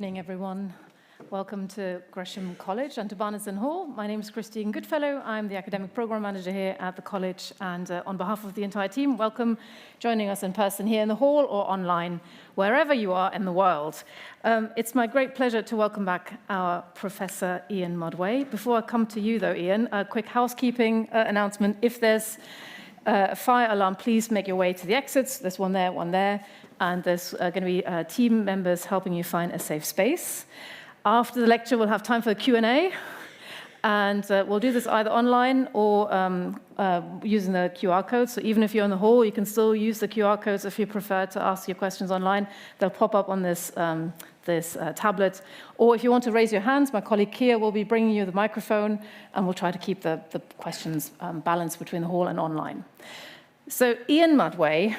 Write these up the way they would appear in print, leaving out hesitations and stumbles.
evening, everyone. Welcome to Gresham College and to Barnesden Hall. My name is Christine Goodfellow. I'm the Academic Programme Manager here at the college, and on behalf of the entire team, welcome joining us in person here in the hall or online, wherever you are in the world. It's my great pleasure to welcome back our Professor Ian Mudway. Before I come to you, though, Ian, a quick housekeeping announcement. If there's a fire alarm, please make your way to the exits. There's one there, and there's going to be team members helping you find a safe space. After the lecture, we'll have time for a Q&A, and we'll do this either online or using the QR code. So even if you're in the hall, you can still use the QR codes if you prefer to ask your questions online. They'll pop up on this tablet. Or if you want to raise your hands, my colleague Kia will be bringing you the microphone, and we'll try to keep the questions balanced between the hall and online. So Ian Mudway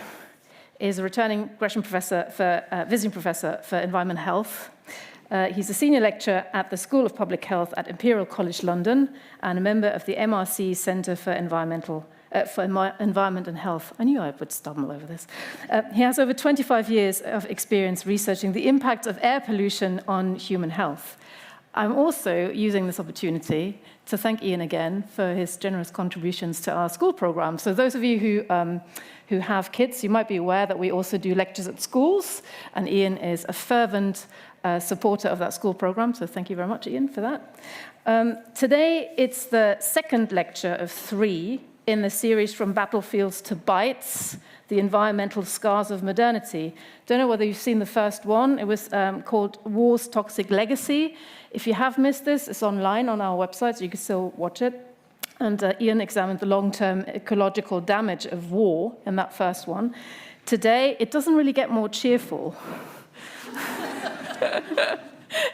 is a returning Gresham visiting professor for environment health. He's a senior lecturer at the School of Public Health at Imperial College London and a member of the MRC Centre for Environment and Health. I knew I would stumble over this. He has over 25 years of experience researching the impact of air pollution on human health. I'm also using this opportunity to thank Ian again for his generous contributions to our school program. So those of you who have kids, you might be aware that we also do lectures at schools, and Ian is a fervent supporter of that school program, so thank you very much, Ian, for that. Today, it's the second lecture of 3 in the series From Battlefields to Bites, the Environmental Scars of Modernity. Don't know whether you've seen the first one. It was called War's Toxic Legacy. If you have missed this, it's online on our website, so you can still watch it. And Ian examined the long-term ecological damage of war in that first one. Today, it doesn't really get more cheerful.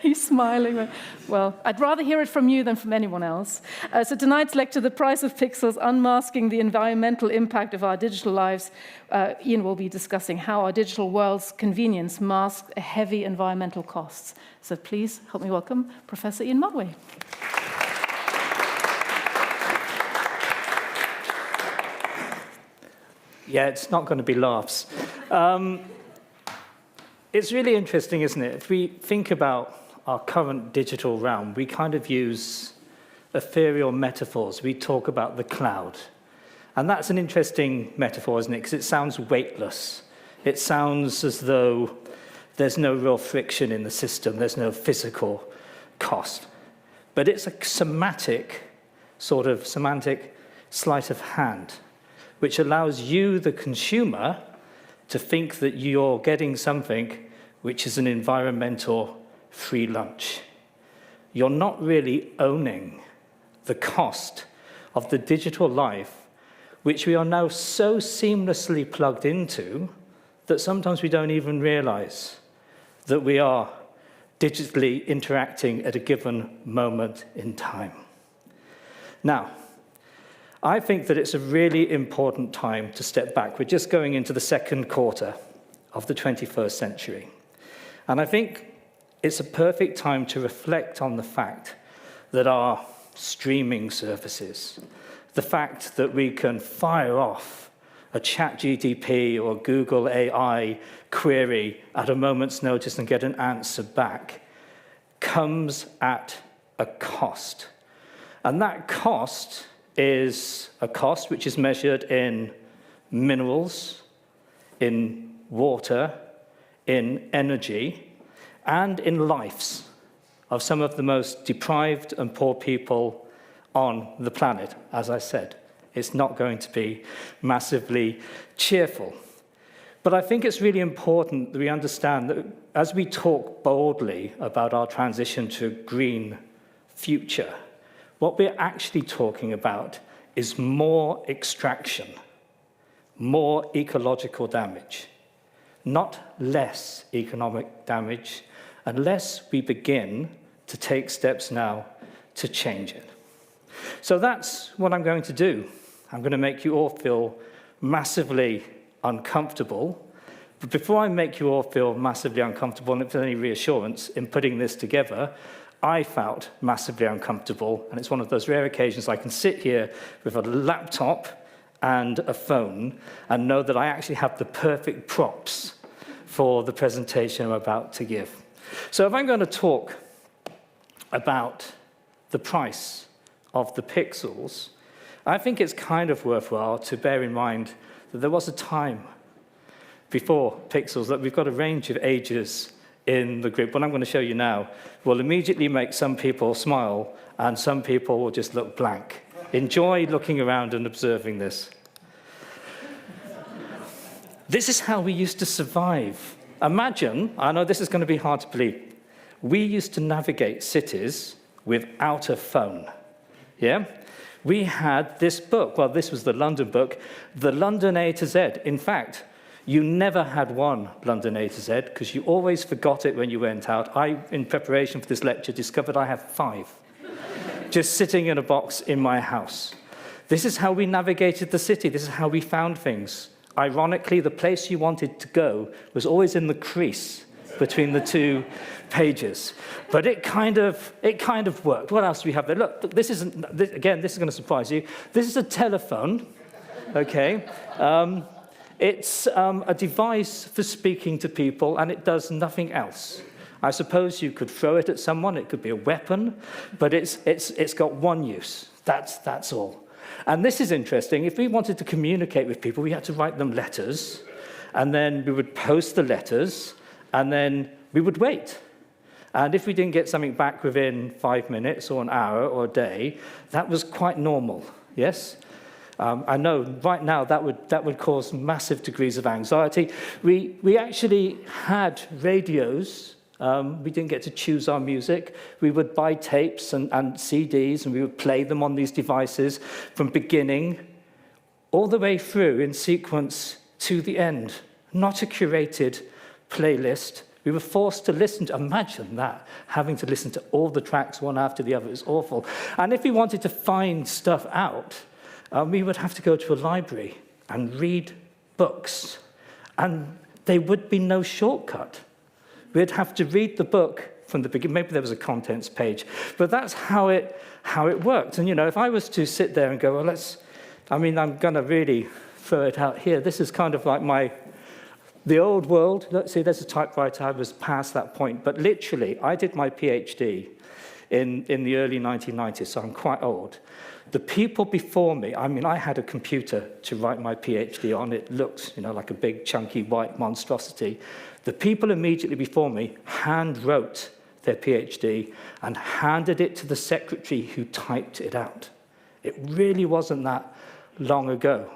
He's smiling. Well, I'd rather hear it from you than from anyone else. So tonight's lecture, The Price of Pixels, Unmasking the Environmental Impact of Our Digital Lives, Ian will be discussing how our digital world's convenience masks heavy environmental costs. So please help me welcome Professor Ian Mudway. Yeah, it's not going to be laughs. It's really interesting, isn't it? If we think about our current digital realm, we kind of use ethereal metaphors. We talk about the cloud. And that's an interesting metaphor, isn't it? Because it sounds weightless. It sounds as though there's no real friction in the system. There's no physical cost. But it's a semantic sleight of hand, which allows you, the consumer, to think that you're getting something which is an environmental free lunch. You're not really owning the cost of the digital life, which we are now so seamlessly plugged into that sometimes we don't even realize that we are digitally interacting at a given moment in time. Now, I think that it's a really important time to step back. We're just going into the second quarter of the 21st century. And I think it's a perfect time to reflect on the fact that our streaming services, the fact that we can fire off a ChatGPT or Google AI query at a moment's notice and get an answer back, comes at a cost. And that cost is a cost which is measured in minerals, in water, in energy, and in lives of some of the most deprived and poor people on the planet. As I said, it's not going to be massively cheerful. But I think it's really important that we understand that as we talk boldly about our transition to a green future, what we're actually talking about is more extraction, more ecological damage, not less economic damage, unless we begin to take steps now to change it. So that's what I'm going to do. I'm going to make you all feel massively uncomfortable. But before I make you all feel massively uncomfortable, and if there's any reassurance in putting this together, I felt massively uncomfortable, and it's one of those rare occasions I can sit here with a laptop and a phone and know that I actually have the perfect props for the presentation I'm about to give. So if I'm going to talk about the price of the pixels, I think it's kind of worthwhile to bear in mind that there was a time before pixels that we've got a range of ages in the group. What I'm going to show you now will immediately make some people smile and some people will just look blank. Enjoy looking around and observing this. This is how we used to survive. Imagine, I know this is going to be hard to believe, we used to navigate cities without a phone. Yeah? We had this book, well, this was the London book, the London A to Z. In fact, you never had one London A to Z because you always forgot it when you went out. I, in preparation for this lecture, discovered I have 5, just sitting in a box in my house. This is how we navigated the city. This is how we found things. Ironically, the place you wanted to go was always in the crease between the 2 pages. But it kind of worked. What else do we have there? Look, this isn't, again, this is going to surprise you. This is a telephone, okay? It's a device for speaking to people, and it does nothing else. I suppose you could throw it at someone. It could be a weapon, but it's got one use. That's all. And this is interesting. If we wanted to communicate with people, we had to write them letters, and then we would post the letters, and then we would wait. And if we didn't get something back within 5 minutes or an hour or a day, that was quite normal, yes? I know right now that would cause massive degrees of anxiety. We actually had radios. We didn't get to choose our music. We would buy tapes and CDs, and we would play them on these devices from beginning all the way through in sequence to the end. Not a curated playlist. We were forced to listen to, imagine that, having to listen to all the tracks one after the other. It's awful. And if we wanted to find stuff out, we would have to go to a library and read books. And there would be no shortcut. We'd have to read the book from the beginning. Maybe there was a contents page, but that's how it worked. And, you know, if I was to sit there and go, well, I'm going to really throw it out here. This is kind of like the old world. Let's see, there's a typewriter. I was past that point. But literally, I did my PhD in the early 1990s, so I'm quite old. The people before me, I had a computer to write my PhD on. It looked, like a big, chunky, white monstrosity. The people immediately before me hand-wrote their PhD and handed it to the secretary who typed it out. It really wasn't that long ago.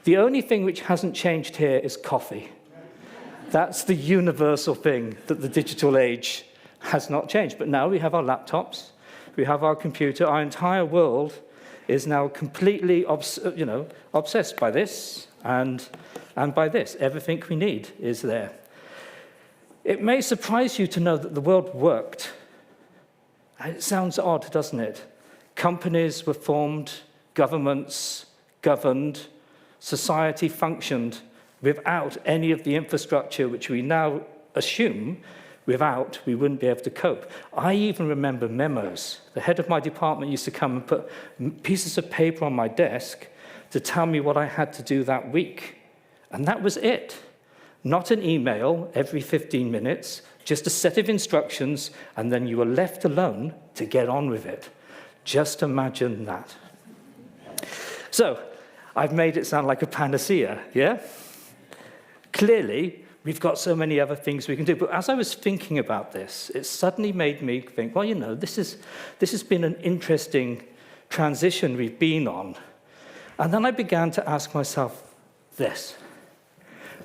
The only thing which hasn't changed here is coffee. That's the universal thing that the digital age has not changed. But now we have our laptops, we have our computer, our entire world is now completely obsessed by this and by this. Everything we need is there. It may surprise you to know that the world worked. It sounds odd, doesn't it? Companies were formed, governments governed, society functioned without any of the infrastructure which we now assume without we wouldn't be able to cope. I even remember memos. The head of my department used to come and put pieces of paper on my desk to tell me what I had to do that week. And that was it. Not an email every 15 minutes, just a set of instructions, and then you were left alone to get on with it. Just imagine that. So, I've made it sound like a panacea, yeah? Clearly, we've got so many other things we can do. But as I was thinking about this, it suddenly made me think, well, this has been an interesting transition we've been on. And then I began to ask myself this.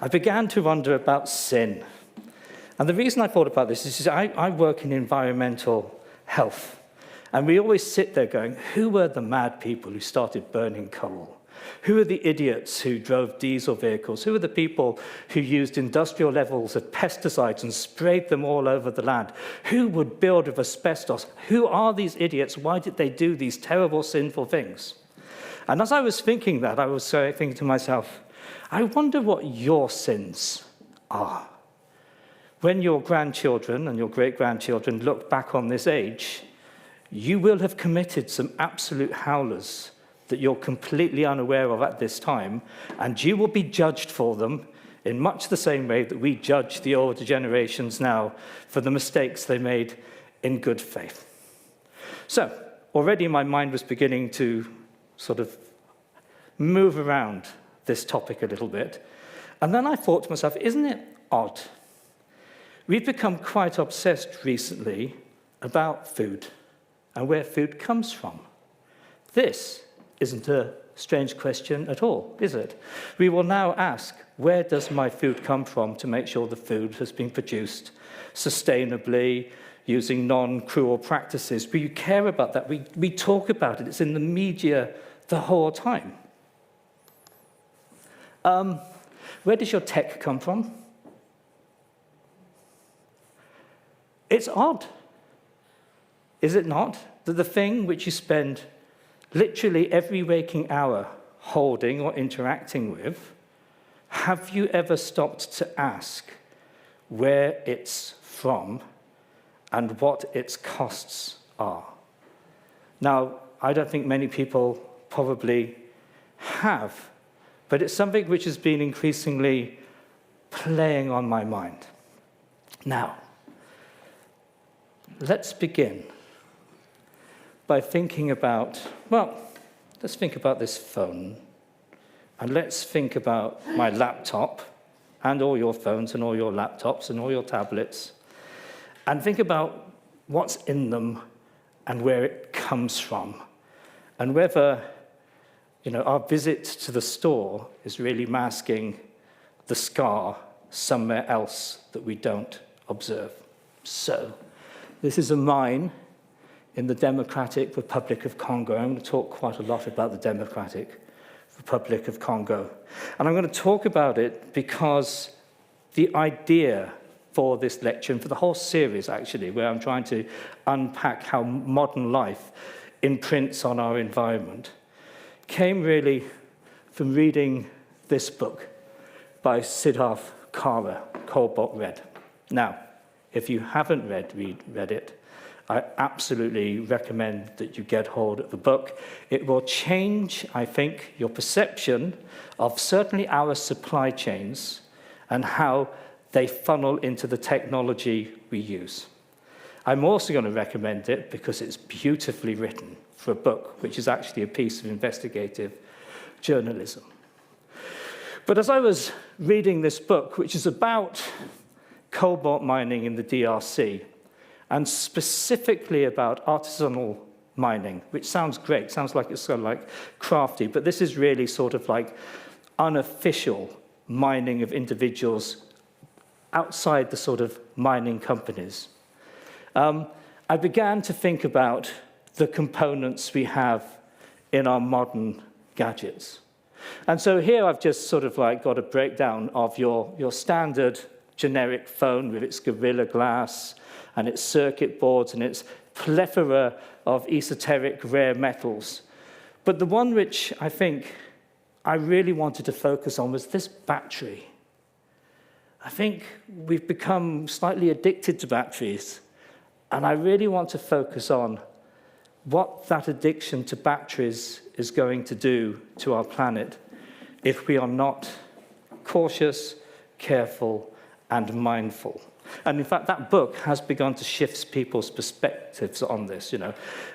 I began to wonder about sin. And the reason I thought about this is I work in environmental health. And we always sit there going, who were the mad people who started burning coal? Who are the idiots who drove diesel vehicles? Who are the people who used industrial levels of pesticides and sprayed them all over the land? Who would build with asbestos? Who are these idiots? Why did they do these terrible, sinful things? And as I was thinking that, I was thinking to myself, I wonder what your sins are. When your grandchildren and your great-grandchildren look back on this age, you will have committed some absolute howlers that you're completely unaware of at this time, and you will be judged for them in much the same way that we judge the older generations now for the mistakes they made in good faith. So, already my mind was beginning to sort of move around this topic a little bit. And then I thought to myself, isn't it odd? We've become quite obsessed recently about food and where food comes from. This isn't a strange question at all, is it? We will now ask, where does my food come from, to make sure the food has been produced sustainably, using non-cruel practices. We care about that. We talk about it. It's in the media the whole time. Where does your tech come from? It's odd, is it not, that the thing which you spend literally every waking hour holding or interacting with, have you ever stopped to ask where it's from and what its costs are? Now, I don't think many people probably have, but it's something which has been increasingly playing on my mind. Now, let's begin by thinking about, well, let's think about this phone, and let's think about my laptop, and all your phones, and all your laptops, and all your tablets, and think about what's in them and where it comes from, and whether, our visit to the store is really masking the scar somewhere else that we don't observe. So, this is a mine in the Democratic Republic of Congo. I'm going to talk quite a lot about the Democratic Republic of Congo. And I'm going to talk about it because the idea for this lecture, and for the whole series, actually, where I'm trying to unpack how modern life imprints on our environment, came really from reading this book by Siddharth Kara, Cobalt Red. Now, if you haven't read it, I absolutely recommend that you get hold of the book. It will change, I think, your perception of certainly our supply chains and how they funnel into the technology we use. I'm also going to recommend it because it's beautifully written for a book, which is actually a piece of investigative journalism. But as I was reading this book, which is about cobalt mining in the DRC, and specifically about artisanal mining, which sounds great, sounds like it's sort of like crafty, but this is really sort of like unofficial mining of individuals outside the sort of mining companies. I began to think about the components we have in our modern gadgets. And so here I've just sort of like got a breakdown of your standard generic phone with its Gorilla Glass and its circuit boards and its plethora of esoteric rare metals. But the one which I think I really wanted to focus on was this battery. I think we've become slightly addicted to batteries, and I really want to focus on what that addiction to batteries is going to do to our planet if we are not cautious, careful, and mindful. And in fact, that book has begun to shift people's perspectives on this.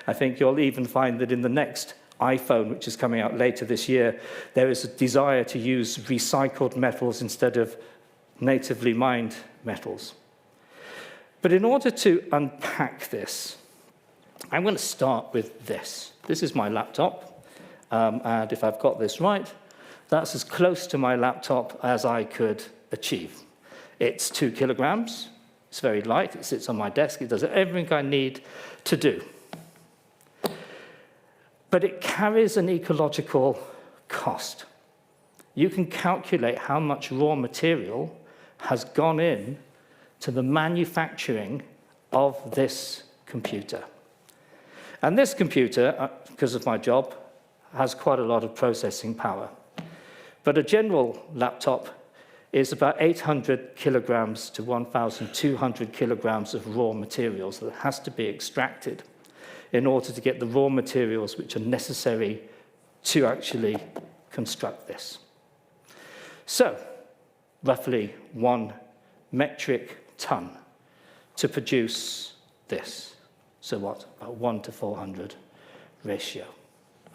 I think you'll even find that in the next iPhone, which is coming out later this year, there is a desire to use recycled metals instead of natively mined metals. But in order to unpack this, I'm going to start with this. This is my laptop, and if I've got this right, that's as close to my laptop as I could achieve. It's 2 kilograms, it's very light, it sits on my desk, it does everything I need to do. But it carries an ecological cost. You can calculate how much raw material has gone in to the manufacturing of this computer. And this computer, because of my job, has quite a lot of processing power. But a general laptop is about 800 kilograms to 1,200 kilograms of raw materials that has to be extracted in order to get the raw materials which are necessary to actually construct this. So, roughly 1 metric ton to produce this. So what? About 1 to 400 ratio.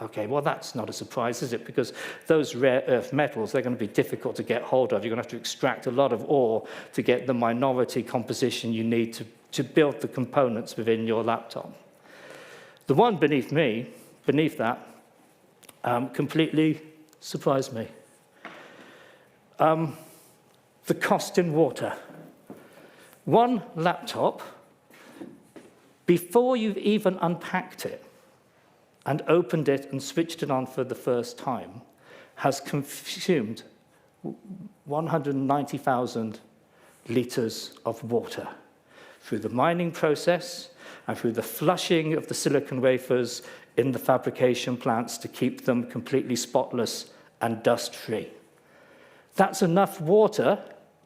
Okay, well, that's not a surprise, is it? Because those rare earth metals, they're going to be difficult to get hold of. You're going to have to extract a lot of ore to get the minority composition you need to build the components within your laptop. The one beneath that, completely surprised me. The cost in water. One laptop, before you've even unpacked it and opened it and switched it on for the first time, has consumed 190,000 litres of water through the mining process and through the flushing of the silicon wafers in the fabrication plants to keep them completely spotless and dust-free. That's enough water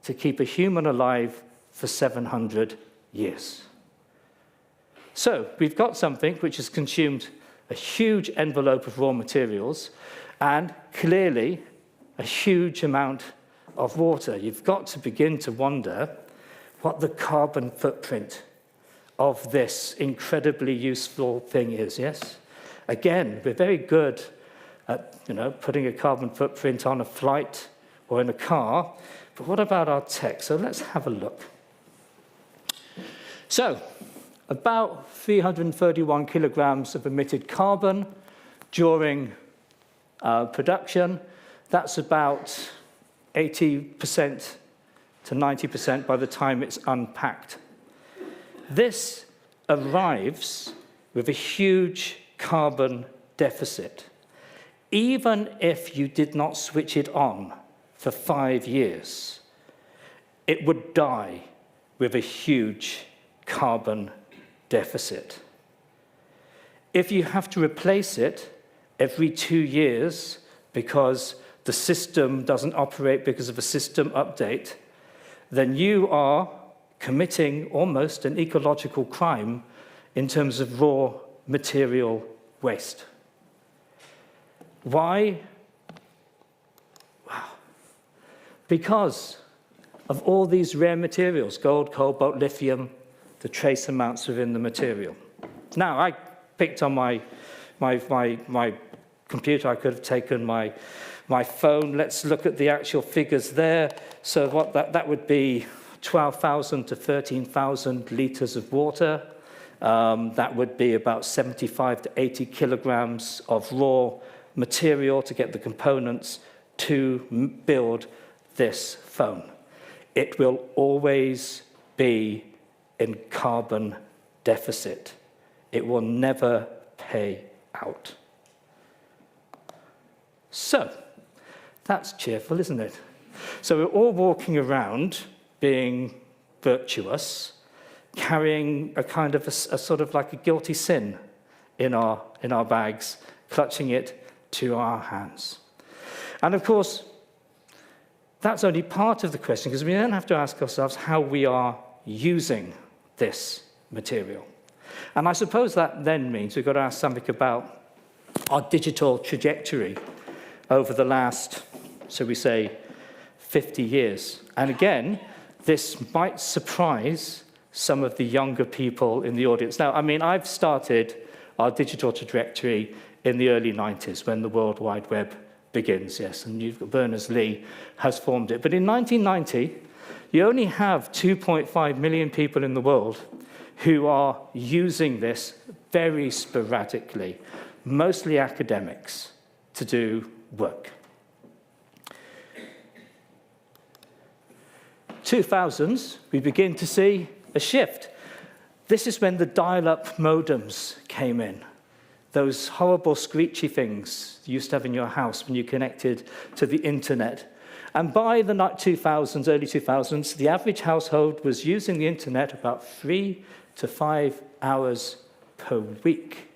to keep a human alive for 700 years. So we've got something which has consumed a huge envelope of raw materials and clearly a huge amount of water. You've got to begin to wonder what the carbon footprint of this incredibly useful thing is, yes? Again, we're very good at, putting a carbon footprint on a flight or in a car, but what about our tech? So let's have a look. So, about 331 kilograms of emitted carbon during production. That's about 80% to 90% by the time it's unpacked. This arrives with a huge carbon deficit. Even if you did not switch it on for 5 years, it would die with a huge carbon deficit. If you have to replace it every 2 years because the system doesn't operate because of a system update, then you are committing almost an ecological crime in terms of raw material waste. Why? Wow. Because of all these rare materials, gold, cobalt, lithium, the trace amounts within the material. Now, I picked on my computer. I could have taken my phone. Let's look at the actual figures there. So what that would be 12,000 to 13,000 litres of water. That would be about 75 to 80 kilograms of raw material to get the components to build this phone. It will always be in carbon deficit. It will never pay out. So, that's cheerful, isn't it? So we're all walking around being virtuous, carrying a kind of a sort of like a guilty sin in our bags, clutching it to our hands. And of course, that's only part of the question, because we then have to ask ourselves how we are using this material. And I suppose that then means we've got to ask something about our digital trajectory over the last, so we say, 50 years. And again, this might surprise some of the younger people in the audience. Now, I mean, I've started our digital trajectory in the early 90s when the World Wide Web begins, yes, and you've got Berners-Lee has formed it. But in 1990, you only have 2.5 million people in the world who are using this very sporadically, mostly academics, to do work. 2000s, we begin to see a shift. This is when the dial-up modems came in. Those horrible screechy things you used to have in your house when you connected to the internet. And by the 2000s, early 2000s, the average household was using the internet about 3 to 5 hours per week.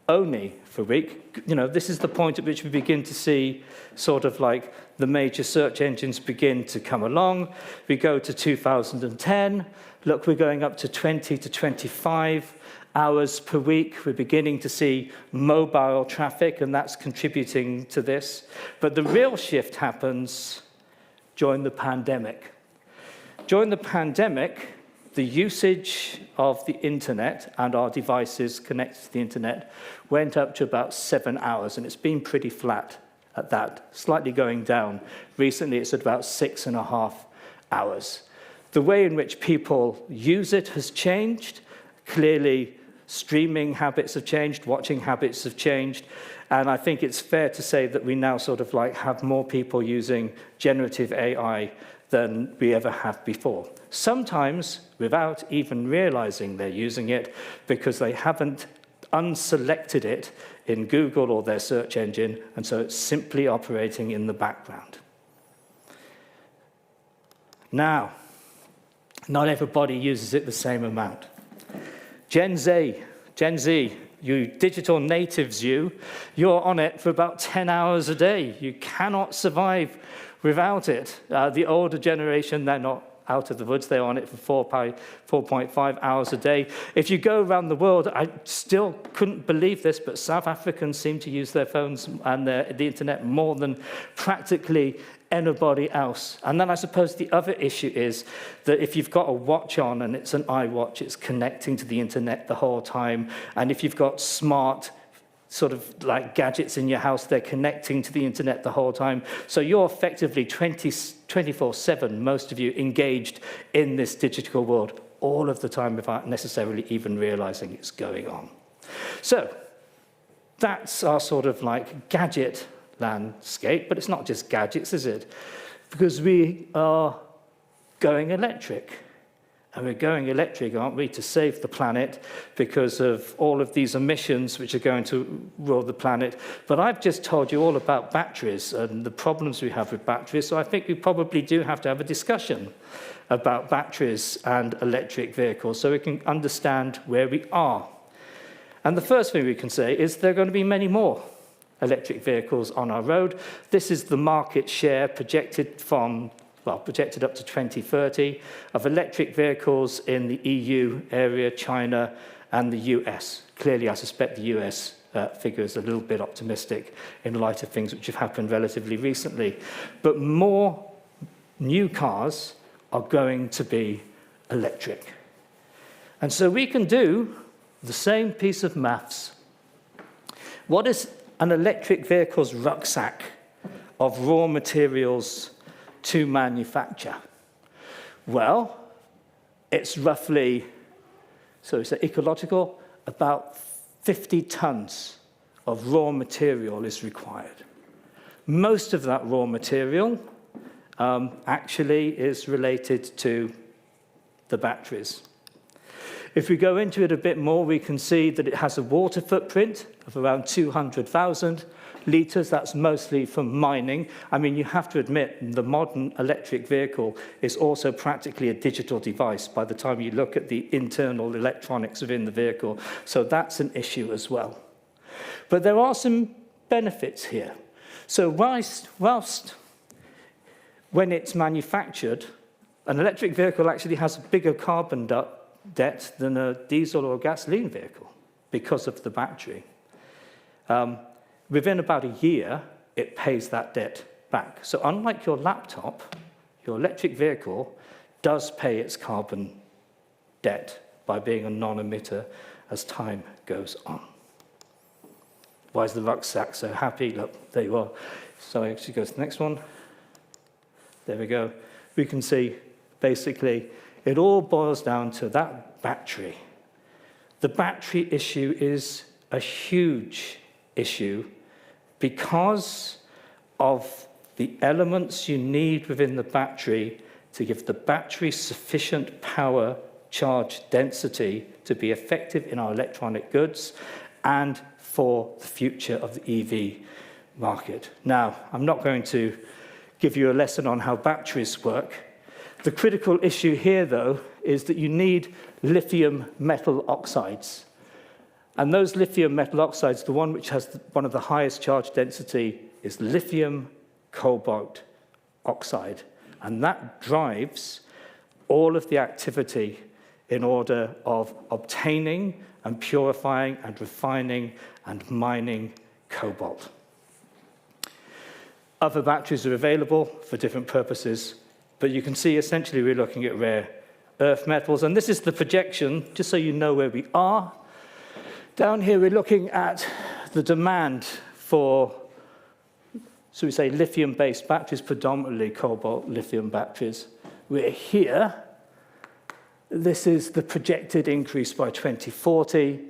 Only for a week. This is the point at which we begin to see sort of like the major search engines begin to come along. We go to 2010. Look, we're going up to 20 to 25 hours per week. We're beginning to see mobile traffic, and that's contributing to this. But the real shift happens during the pandemic. During the pandemic, the usage of the internet and our devices connected to the internet went up to about 7 hours, and it's been pretty flat at that, slightly going down. Recently, it's at about 6.5 hours. The way in which people use it has changed. Clearly, streaming habits have changed, watching habits have changed, and I think it's fair to say that we now sort of like have more people using generative AI than we ever have before. Sometimes without even realizing they're using it because they haven't unselected it in Google or their search engine, and so it's simply operating in the background. Now, not everybody uses it the same amount. Gen Z, you digital natives, you're on it for about 10 hours a day. You cannot survive without it. The older generation, they're not out of the woods. They're on it for 4.5 hours a day. If you go around the world, I still couldn't believe this, but South Africans seem to use their phones and the internet more than practically anybody else. And then I suppose the other issue is that if you've got a watch on and it's an iWatch, it's connecting to the internet the whole time. And if you've got smart sort of like gadgets in your house, they're connecting to the internet the whole time. So you're effectively 24/7, most of you, engaged in this digital world all of the time without necessarily even realizing it's going on. So that's our sort of like gadget landscape, but it's not just gadgets, is it? Because we are going electric. And we're going electric, aren't we, to save the planet because of all of these emissions which are going to rule the planet. But I've just told you all about batteries and the problems we have with batteries, so I think we probably do have to have a discussion about batteries and electric vehicles so we can understand where we are. And the first thing we can say is there are going to be many more electric vehicles on our road. This is the market share projected up to 2030 of electric vehicles in the EU area, China, and the US. Clearly, I suspect the US figure is a little bit optimistic in light of things which have happened relatively recently. But more new cars are going to be electric. And so we can do the same piece of maths. What is an electric vehicle's rucksack of raw materials to manufacture? Well, it's roughly, so it's ecological, about 50 tons of raw material is required. Most of that raw material actually is related to the batteries. If we go into it a bit more, we can see that it has a water footprint of around 200,000 litres. That's mostly from mining. I mean, you have to admit, the modern electric vehicle is also practically a digital device by the time you look at the internal electronics within the vehicle. So that's an issue as well. But there are some benefits here. So whilst when it's manufactured, an electric vehicle actually has a bigger carbon debt than a diesel or gasoline vehicle because of the battery. Within about a year, it pays that debt back. So unlike your laptop, your electric vehicle does pay its carbon debt by being a non-emitter as time goes on. Why is the rucksack so happy? Look, there you are. So I actually go to the next one. There we go. We can see, basically, it all boils down to that battery. The battery issue is a huge issue because of the elements you need within the battery to give the battery sufficient power, charge density to be effective in our electronic goods and for the future of the EV market. Now, I'm not going to give you a lesson on how batteries work. The critical issue here, though, is that you need lithium metal oxides. And those lithium metal oxides, the one which has one of the highest charge density is lithium cobalt oxide. And that drives all of the activity in order of obtaining and purifying and refining and mining cobalt. Other batteries are available for different purposes, but you can see essentially we're looking at rare earth metals, and this is the projection, just so you know where we are. Down here we're looking at the demand for, so we say lithium-based batteries, predominantly cobalt lithium batteries. We're here. This is the projected increase by 2040.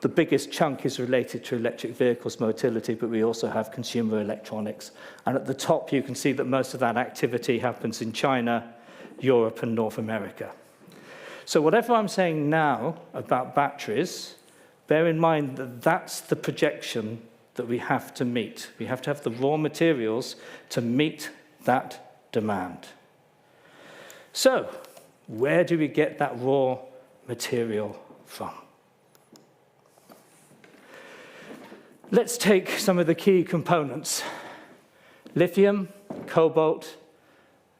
The biggest chunk is related to electric vehicles motility, but we also have consumer electronics. And at the top, you can see that most of that activity happens in China, Europe, and North America. So whatever I'm saying now about batteries, bear in mind that that's the projection that we have to meet. We have to have the raw materials to meet that demand. So where do we get that raw material from? Let's take some of the key components. Lithium, cobalt,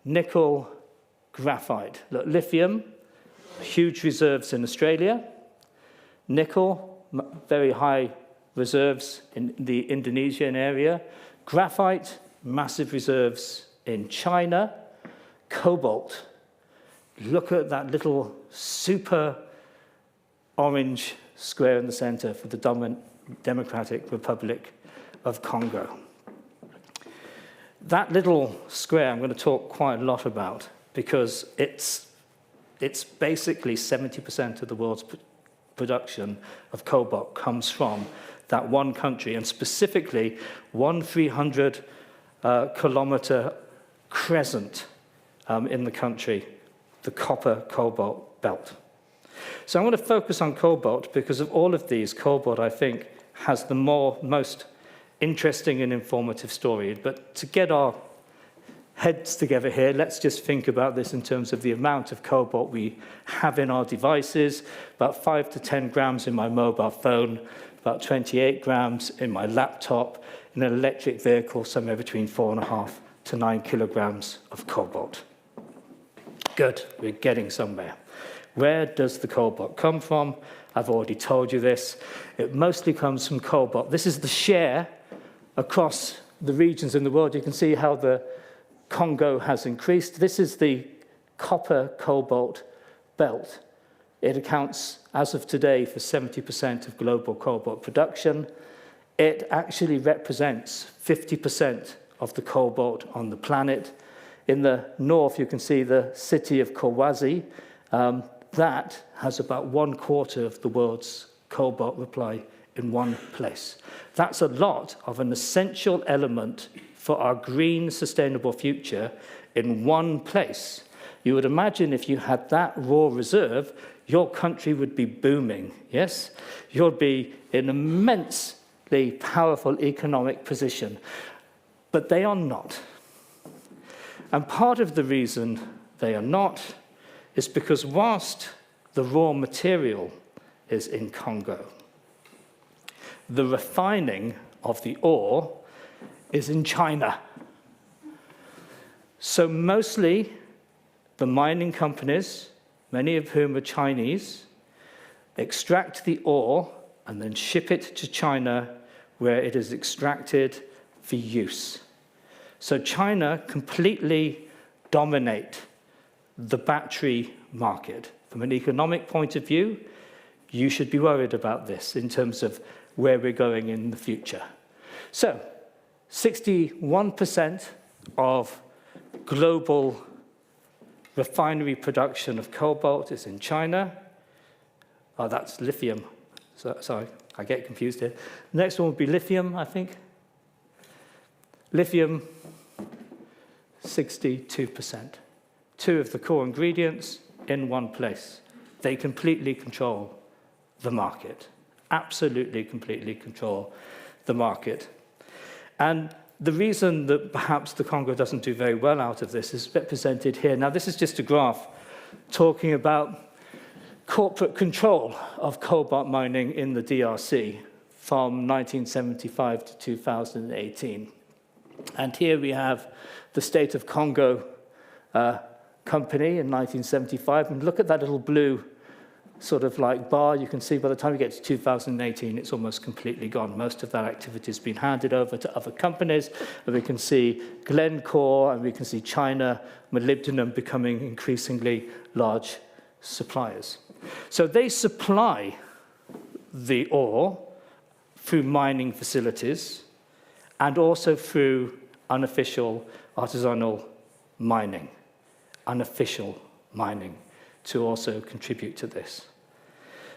nickel, graphite. Look, lithium, huge reserves in Australia. Nickel, very high reserves in the Indonesian area. Graphite, massive reserves in China. Cobalt, look at that little super orange square in the center for the Democratic Republic of Congo. That little square I'm going to talk quite a lot about because it's basically 70% of the world's production of cobalt comes from that one country, and specifically one 300-kilometer crescent in the country, the copper-cobalt belt. So I'm going to focus on cobalt because of all of these, cobalt, I think, has the most interesting and informative story. But to get our heads together here, let's just think about this in terms of the amount of cobalt we have in our devices, about 5 to 10 grams in my mobile phone, about 28 grams in my laptop, in an electric vehicle, somewhere between 4.5 to 9 kilograms of cobalt. Good, we're getting somewhere. Where does the cobalt come from? I've already told you this. It mostly comes from cobalt. This is the share across the regions in the world. You can see how the Congo has increased. This is the copper-cobalt belt. It accounts, as of today, for 70% of global cobalt production. It actually represents 50% of the cobalt on the planet. In the north, you can see the city of Kolwezi. That has about 1/4 of the world's cobalt supply in one place. That's a lot of an essential element for our green, sustainable future in one place. You would imagine if you had that raw reserve, your country would be booming, yes? You'd be in an immensely powerful economic position. But they are not. And part of the reason they are not is because whilst the raw material is in Congo, the refining of the ore is in China. So mostly the mining companies, many of whom are Chinese, extract the ore and then ship it to China where it is extracted for use. So China completely dominate the battery market. From an economic point of view, you should be worried about this in terms of where we're going in the future. So 61% of global refinery production of cobalt is in China. Oh, that's lithium. Sorry, I get confused here. Next one would be lithium, I think. Lithium, 62%. Two of the core ingredients in one place. They completely control the market. Absolutely, completely control the market. And the reason that perhaps the Congo doesn't do very well out of this is represented here. Now, this is just a graph talking about corporate control of cobalt mining in the DRC from 1975 to 2018. And here we have the State of Congo company in 1975. And look at that little blue sort of like bar, you can see by the time we get to 2018, it's almost completely gone. Most of that activity has been handed over to other companies, and we can see Glencore, and we can see China, molybdenum becoming increasingly large suppliers. So they supply the ore through mining facilities and also through unofficial artisanal mining, unofficial mining, to also contribute to this.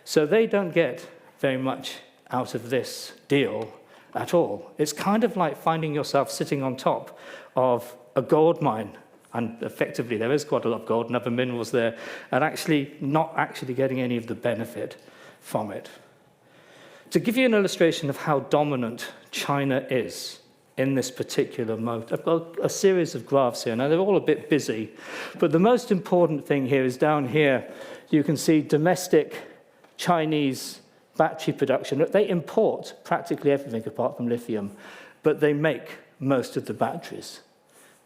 So they don't get very much out of this deal at all. It's kind of like finding yourself sitting on top of a gold mine, and effectively there is quite a lot of gold and other minerals there, and actually not actually getting any of the benefit from it. To give you an illustration of how dominant China is in this particular mode, I've got a series of graphs here. Now, they're all a bit busy, but the most important thing here is down here. You can see domestic Chinese battery production. They import practically everything apart from lithium, but they make most of the batteries.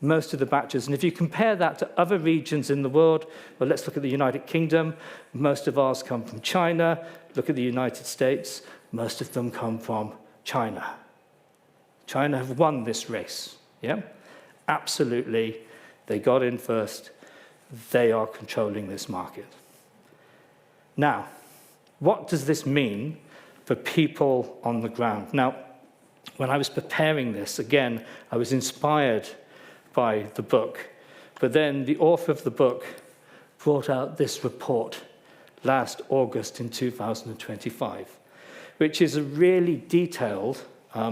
Most of the batteries. And if you compare that to other regions in the world, well, let's look at the United Kingdom. Most of ours come from China. Look at the United States. Most of them come from China. China have won this race, yeah? Absolutely. They got in first. They are controlling this market. Now, what does this mean for people on the ground? Now, when I was preparing this, again, I was inspired by the book, but then the author of the book brought out this report last August in 2025, which is a really detailed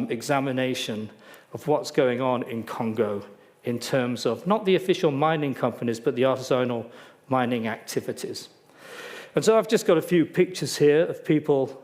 examination of what's going on in Congo in terms of not the official mining companies, but the artisanal mining activities. And so I've just got a few pictures here of people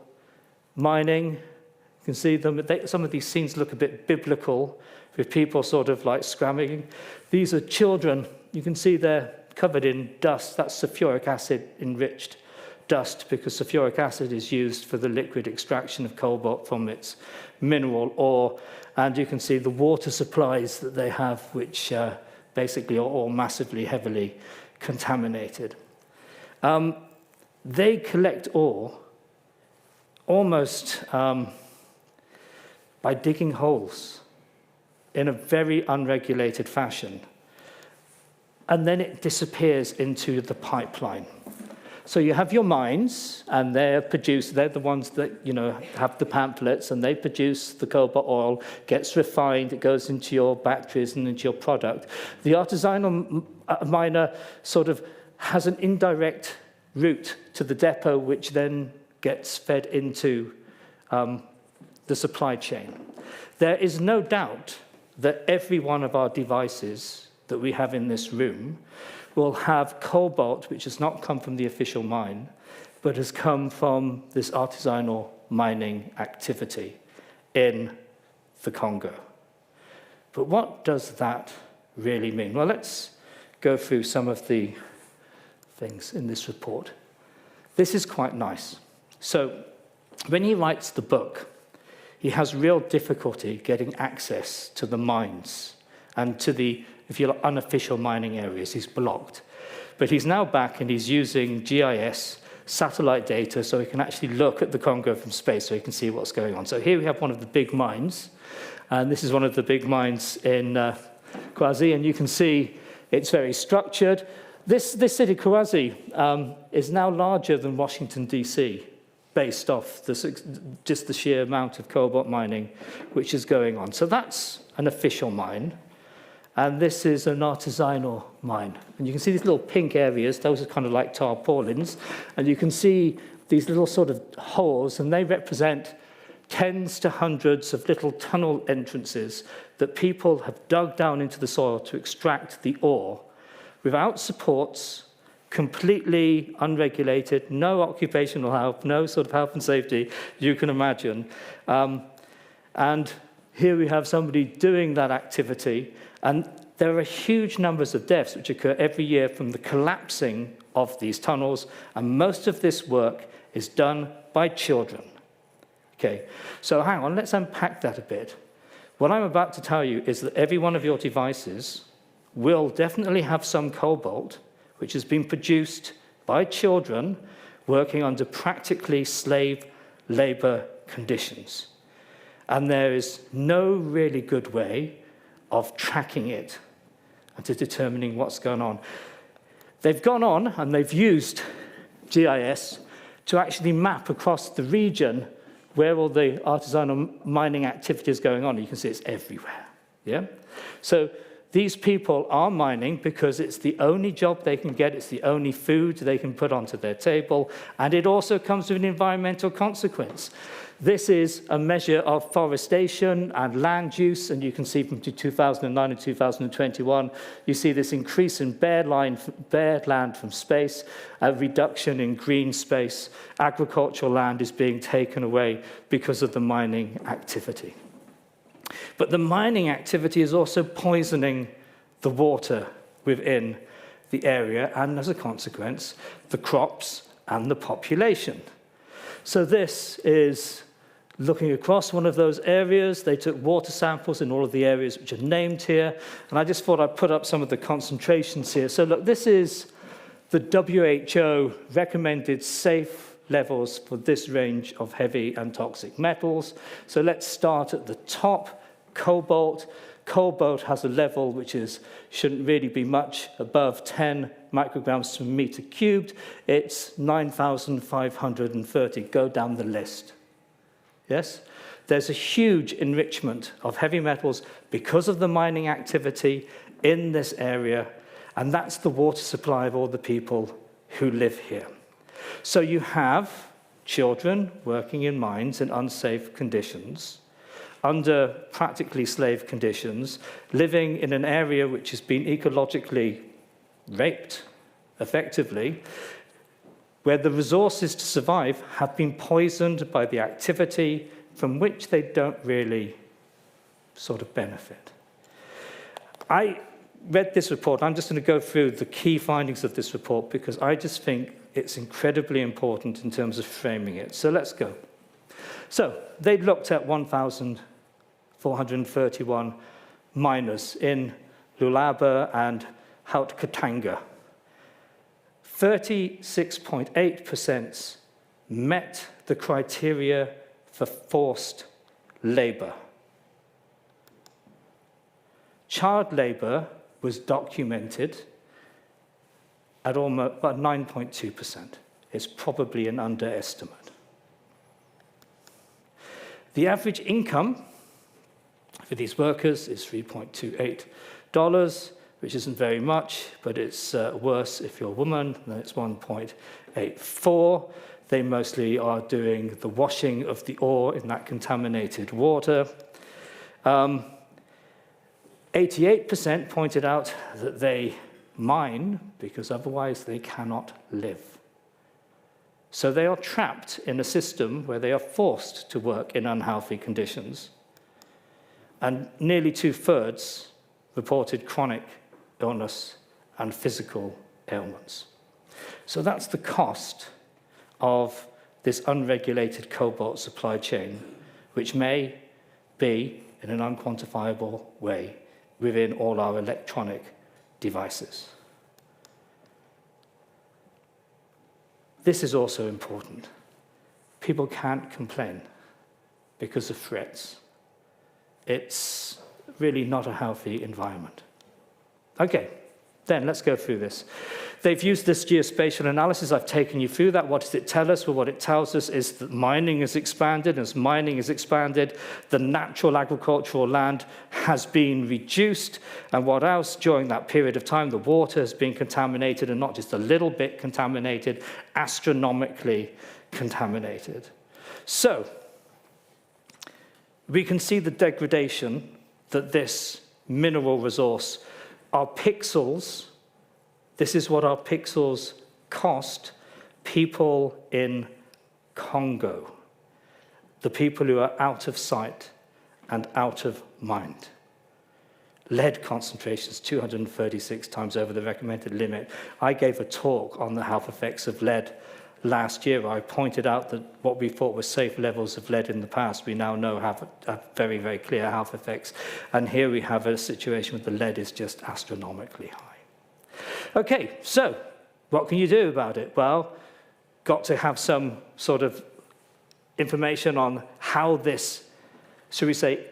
mining. You can see them. Some of these scenes look a bit biblical, with people sort of like scrambling. These are children. You can see they're covered in dust. That's sulfuric acid enriched dust, because sulfuric acid is used for the liquid extraction of cobalt from its mineral ore. And you can see the water supplies that they have, which basically are all massively, heavily contaminated. They collect ore almost by digging holes in a very unregulated fashion. And then it disappears into the pipeline. So you have your mines, and they're the ones that, have the pamphlets, and they produce the cobalt oil, gets refined, it goes into your batteries and into your product. The artisanal miner sort of has an indirect route to the depot, which then gets fed into the supply chain. There is no doubt that every one of our devices that we have in this room will have cobalt, which has not come from the official mine, but has come from this artisanal mining activity in the Congo. But what does that really mean? Well, let's go through some of the things in this report. This is quite nice. So when he writes the book, he has real difficulty getting access to the mines and to the, if you like, unofficial mining areas. He's blocked. But he's now back, and he's using GIS, satellite data, so he can actually look at the Congo from space, so he can see what's going on. So here we have one of the big mines, and this is one of the big mines in Kwazi, and you can see it's very structured. This city, Kwazi, is now larger than Washington, D.C., based off just the sheer amount of cobalt mining which is going on. So that's an official mine, and this is an artisanal mine. And you can see these little pink areas, those are kind of like tarpaulins, and you can see these little sort of holes, and they represent tens to hundreds of little tunnel entrances that people have dug down into the soil to extract the ore without supports, completely unregulated, no occupational health, no sort of health and safety you can imagine. And here we have somebody doing that activity, and there are huge numbers of deaths which occur every year from the collapsing of these tunnels, and most of this work is done by children. Okay, so hang on, let's unpack that a bit. What I'm about to tell you is that every one of your devices will definitely have some cobalt which has been produced by children working under practically slave labor conditions. And there is no really good way of tracking it and to determining what's going on. They've gone on and they've used GIS to actually map across the region where all the artisanal mining activity is going on. You can see it's everywhere. Yeah? So these people are mining because it's the only job they can get, it's the only food they can put onto their table, and it also comes with an environmental consequence. This is a measure of forestation and land use, and you can see from 2009 and 2021, you see this increase in bare land from space, a reduction in green space. Agricultural land is being taken away because of the mining activity. But the mining activity is also poisoning the water within the area, and as a consequence, the crops and the population. So this is looking across one of those areas. They took water samples in all of the areas which are named here, and I just thought I'd put up some of the concentrations here. So look, this is the WHO recommended safe levels for this range of heavy and toxic metals. So let's start at the top, cobalt. Cobalt has a level which shouldn't really be much above 10 micrograms per meter cubed. It's 9,530. Go down the list. Yes? There's a huge enrichment of heavy metals because of the mining activity in this area, and that's the water supply of all the people who live here. So you have children working in mines in unsafe conditions, under practically slave conditions, living in an area which has been ecologically raped, effectively, where the resources to survive have been poisoned by the activity from which they don't really sort of benefit. I read this report. I'm just going to go through the key findings of this report because I just think it's incredibly important in terms of framing it. So let's go. So they looked at 1,431 miners in Lualaba and Haut-Katanga. 36.8% met the criteria for forced labor. Child labor was documented at almost about 9.2%. It's probably an underestimate. The average income for these workers is $3.28, which isn't very much, but it's worse if you're a woman, then it's 1.84. They mostly are doing the washing of the ore in that contaminated water. 88% pointed out that they mine because otherwise they cannot live. So they are trapped in a system where they are forced to work in unhealthy conditions. And nearly 2/3 reported chronic illness and physical ailments. So that's the cost of this unregulated cobalt supply chain, which may be, in an unquantifiable way, within all our electronic devices. This is also important. People can't complain because of threats. It's really not a healthy environment. Okay, then let's go through this. They've used this geospatial analysis. I've taken you through that. What does it tell us? Well, what it tells us is that mining has expanded. As mining has expanded, the natural agricultural land has been reduced. And what else? During that period of time, the water has been contaminated, and not just a little bit contaminated, astronomically contaminated. So we can see the degradation that this mineral resource, our pixels, this is what our pixels cost people in Congo, the people who are out of sight and out of mind. Lead concentrations 236 times over the recommended limit. I gave a talk on the health effects of lead last year. I pointed out that what we thought were safe levels of lead in the past, we now know have very, very clear health effects. And here we have a situation where the lead is just astronomically high. Okay, so what can you do about it? Well, got to have some sort of information on how this, should we say,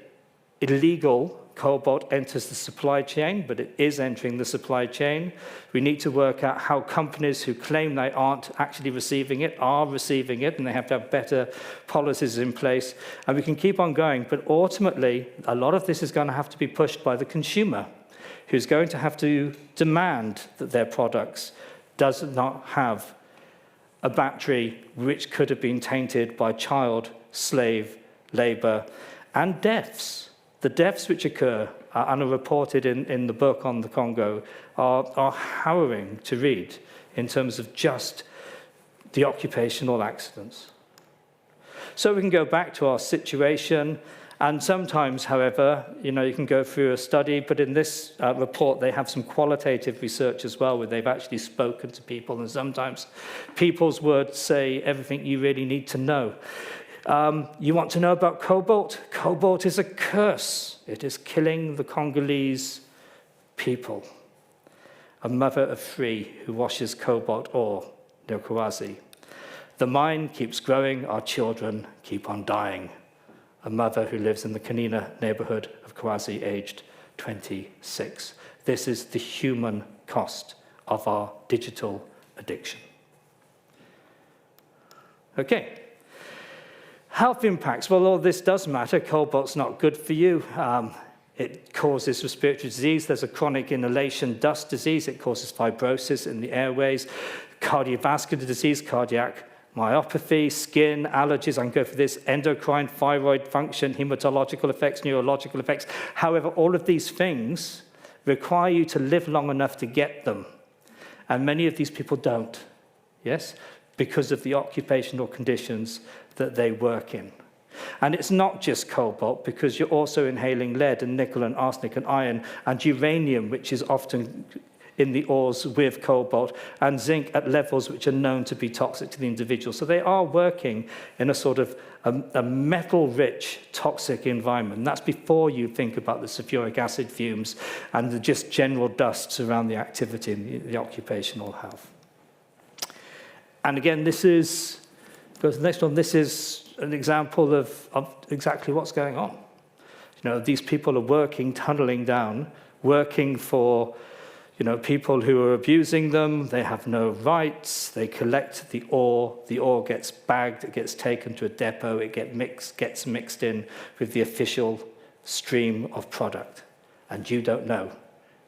illegal cobalt enters the supply chain, but it is entering the supply chain. We need to work out how companies who claim they aren't actually receiving it are receiving it, and they have to have better policies in place. And we can keep on going, but ultimately, a lot of this is going to have to be pushed by the consumer, who's going to have to demand that their products does not have a battery which could have been tainted by child slave labor and deaths. The deaths which occur and are reported in the book on the Congo are harrowing to read in terms of just the occupational accidents. So we can go back to our situation, and sometimes, however, you can go through a study, but in this report they have some qualitative research as well, where they've actually spoken to people, and sometimes people's words say everything you really need to know. You want to know about cobalt? Cobalt is a curse. It is killing the Congolese people. A mother of 3 who washes cobalt ore near Kwazi. The mine keeps growing, our children keep on dying. A mother who lives in the Kanina neighborhood of Kwazi, aged 26. This is the human cost of our digital addiction. Okay. Health impacts. Well, all this does matter. Cobalt's not good for you. It causes respiratory disease. There's a chronic inhalation dust disease. It causes fibrosis in the airways, cardiovascular disease, cardiac myopathy, skin, allergies. I can go for this, endocrine, thyroid function, hematological effects, neurological effects. However, all of these things require you to live long enough to get them. And many of these people don't, yes, because of the occupational conditions that they work in. And it's not just cobalt, because you're also inhaling lead and nickel and arsenic and iron and uranium, which is often in the ores with cobalt, and zinc at levels which are known to be toxic to the individual. So they are working in a sort of a metal-rich, toxic environment. And that's before you think about the sulfuric acid fumes and the just general dusts around the activity in the occupational health. And again, this is, go to the next one, this is an example of exactly what's going on. These people are working, tunneling down, working for people who are abusing them. They have no rights. They collect the ore gets bagged, it gets taken to a depot, it gets mixed in with the official stream of product. And you don't know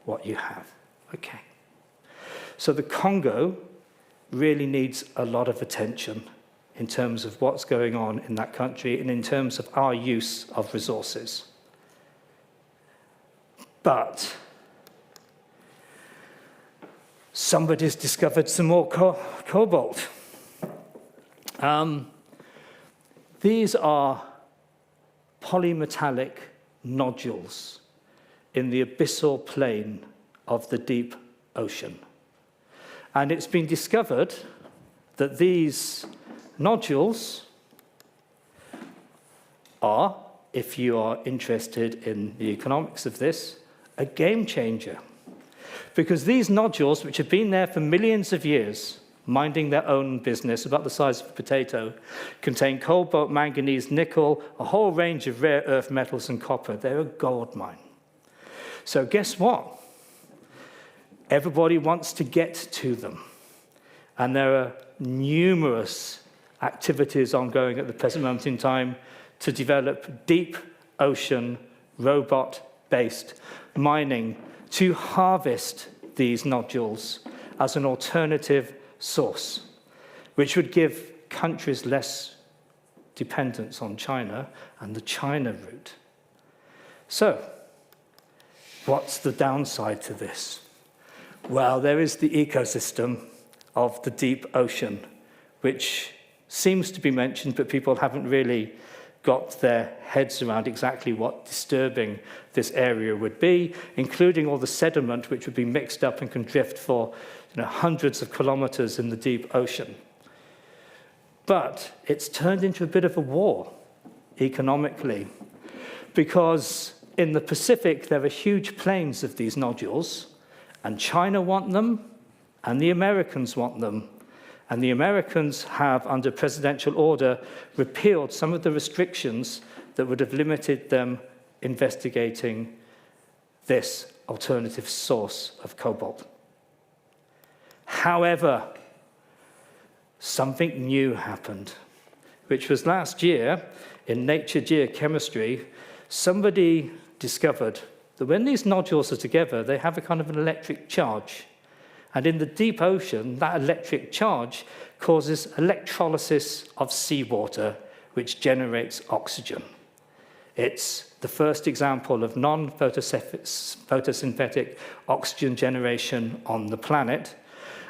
what you have. Okay. So the Congo really needs a lot of attention in terms of what's going on in that country and in terms of our use of resources. But somebody's discovered some more cobalt. These are polymetallic nodules in the abyssal plain of the deep ocean. And it's been discovered that these nodules are, if you are interested in the economics of this, a game changer. Because these nodules, which have been there for millions of years, minding their own business, about the size of a potato, contain cobalt, manganese, nickel, a whole range of rare earth metals and copper. They're a gold mine. So guess what? Everybody wants to get to them. And there are numerous activities ongoing at the present moment in time to develop deep ocean robot-based mining to harvest these nodules as an alternative source, which would give countries less dependence on China and the China route. So, what's the downside to this? Well, there is the ecosystem of the deep ocean, which seems to be mentioned, but people haven't really got their heads around exactly what disturbing this area would be, including all the sediment which would be mixed up and can drift for hundreds of kilometers in the deep ocean. But it's turned into a bit of a war economically, because in the Pacific there are huge plains of these nodules, and China want them, and the Americans want them. And the Americans have, under presidential order, repealed some of the restrictions that would have limited them investigating this alternative source of cobalt. However, something new happened, which was last year in Nature Geochemistry. Somebody discovered that when these nodules are together, they have a kind of an electric charge. And in the deep ocean, that electric charge causes electrolysis of seawater, which generates oxygen. It's the first example of non-photosynthetic oxygen generation on the planet.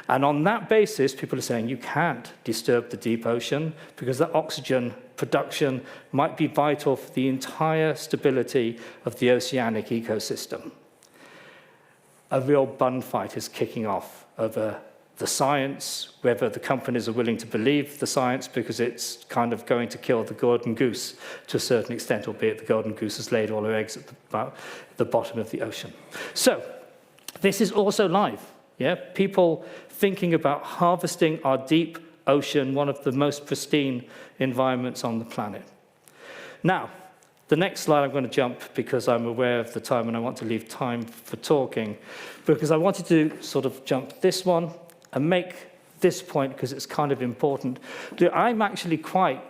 And on that basis, people are saying you can't disturb the deep ocean because the oxygen production might be vital for the entire stability of the oceanic ecosystem. A real bun fight is kicking off over the science, whether the companies are willing to believe the science because it's kind of going to kill the golden goose to a certain extent, albeit the golden goose has laid all her eggs at the bottom of the ocean. So this is also live. Yeah? People thinking about harvesting our deep ocean, one of the most pristine environments on the planet. Now, the next slide I'm going to jump because I'm aware of the time and I want to leave time for talking, because I wanted to sort of jump this one and make this point because it's kind of important. I'm actually quite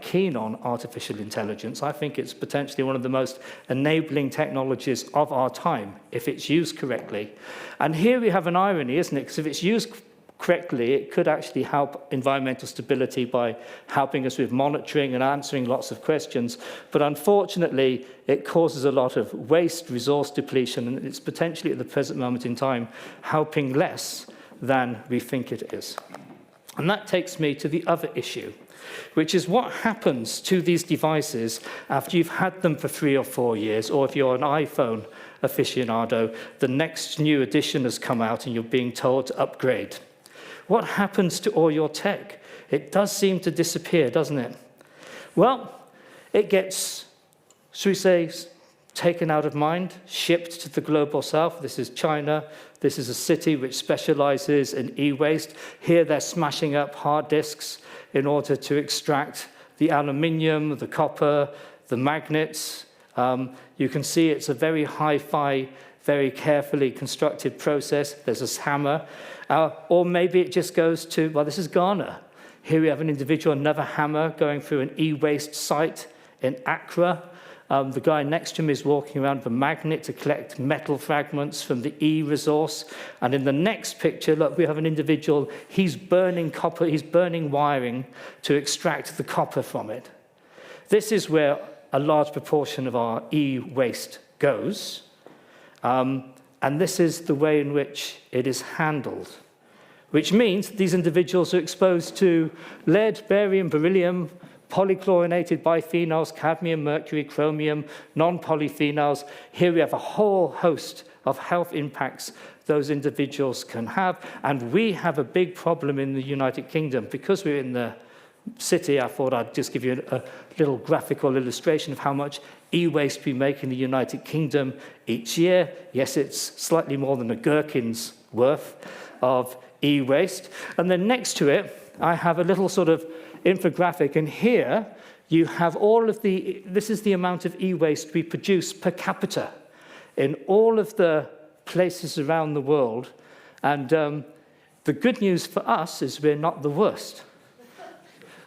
keen on artificial intelligence. I think it's potentially one of the most enabling technologies of our time if it's used correctly. And here we have an irony, isn't it? Because if it's used correctly, it could actually help environmental stability by helping us with monitoring and answering lots of questions. But unfortunately, it causes a lot of waste, resource depletion, and it's potentially at the present moment in time helping less than we think it is. And that takes me to the other issue, which is what happens to these devices after you've had them for 3 or 4 years, or if you're an iPhone aficionado, the next new edition has come out and you're being told to upgrade. What happens to all your tech? It does seem to disappear, doesn't it? Well, it gets, should we say, taken out of mind, shipped to the global south. This is China. This is a city which specializes in e-waste. Here they're smashing up hard disks in order to extract the aluminium, the copper, the magnets. You can see it's a very hi-fi, very carefully constructed process. There's a hammer. Or maybe it just goes to, well, this is Ghana. Here we have an individual, another hammer, going through an e-waste site in Accra. The guy next to him is walking around with a magnet to collect metal fragments from the e-resource. And in the next picture, look, we have an individual, he's burning copper, he's burning wiring to extract the copper from it. This is where a large proportion of our e-waste goes. And this is the way in which it is handled, which means these individuals are exposed to lead, barium, beryllium, polychlorinated biphenyls, cadmium, mercury, chromium, non-polyphenols. Here we have a whole host of health impacts those individuals can have. And we have a big problem in the United Kingdom. Because we're in the city, I thought I'd just give you a little graphical illustration of how much e-waste we make in the United Kingdom each year. Yes, it's slightly more than a gherkin's worth of e-waste. And then next to it, I have a little sort of infographic, and here you have all of this is the amount of e-waste we produce per capita in all of the places around the world. And the good news for us is we're not the worst.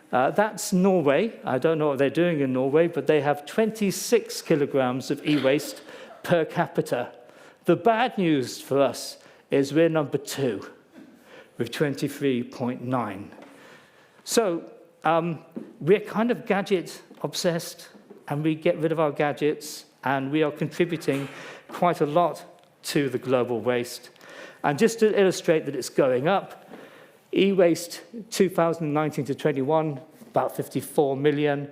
That's Norway. I don't know what they're doing in Norway, but they have 26 kilograms of e-waste per capita. The bad news for us is we're number 2 with 23.9. So we're kind of gadget obsessed, and we get rid of our gadgets, and we are contributing quite a lot to the global waste. And just to illustrate that it's going up, e-waste 2019 to 21, about 54 million.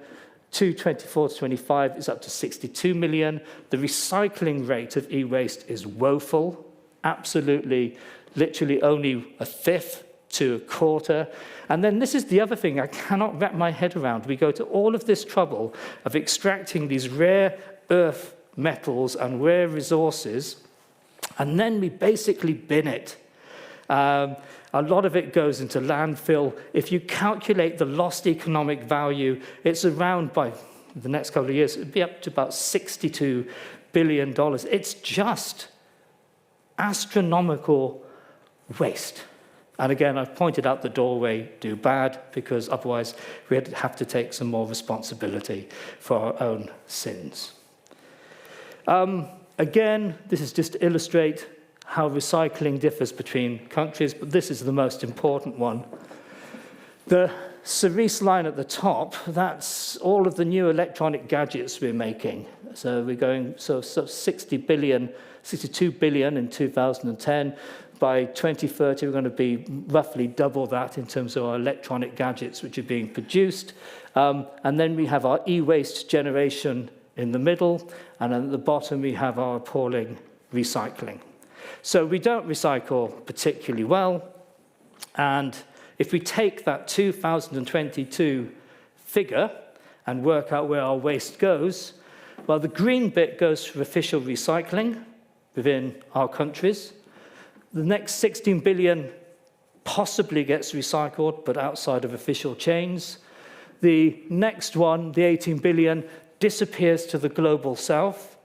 2024 to 25 is up to 62 million. The recycling rate of e-waste is woeful, absolutely, literally only a fifth to a quarter. And then this is the other thing I cannot wrap my head around. We go to all of this trouble of extracting these rare earth metals and rare resources, and then we basically bin it. A lot of it goes into landfill. If you calculate the lost economic value, it's around, by the next couple of years, it'd be up to about $62 billion. It's just astronomical waste. And again, I've pointed out the doorway do bad, because otherwise we'd have to take some more responsibility for our own sins. Again, this is just to illustrate how recycling differs between countries, but this is the most important one. The cerise line at the top, that's all of the new electronic gadgets we're making. So we're going 62 billion in 2010. By 2030, we're going to be roughly double that in terms of our electronic gadgets which are being produced. And then we have our e-waste generation in the middle, and at the bottom we have our appalling recycling. So we don't recycle particularly well, and if we take that 2022 figure and work out where our waste goes, well, the green bit goes for official recycling within our countries. The next 16 billion possibly gets recycled, but outside of official chains. The next one, the 18 billion, disappears to the global south,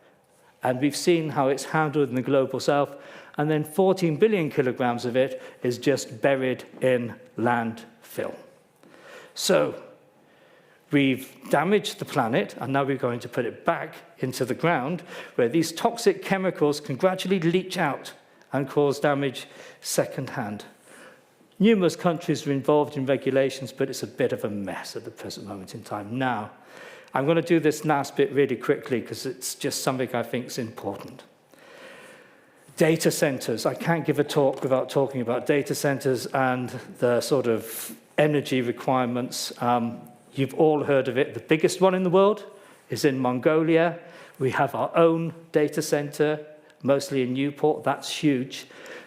and we've seen how it's handled in the global south, and then 14 billion kilograms of it is just buried in landfill. So we've damaged the planet, and now we're going to put it back into the ground, where these toxic chemicals can gradually leach out and cause damage secondhand. Numerous countries are involved in regulations, but it's a bit of a mess at the present moment in time. Now, I'm going to do this last bit really quickly because it's just something I think is important. Data centers. I can't give a talk without talking about data centers and the sort of energy requirements. You've all heard of it. The biggest one in the world is in Mongolia. We have our own data center, mostly in Newport. That's huge.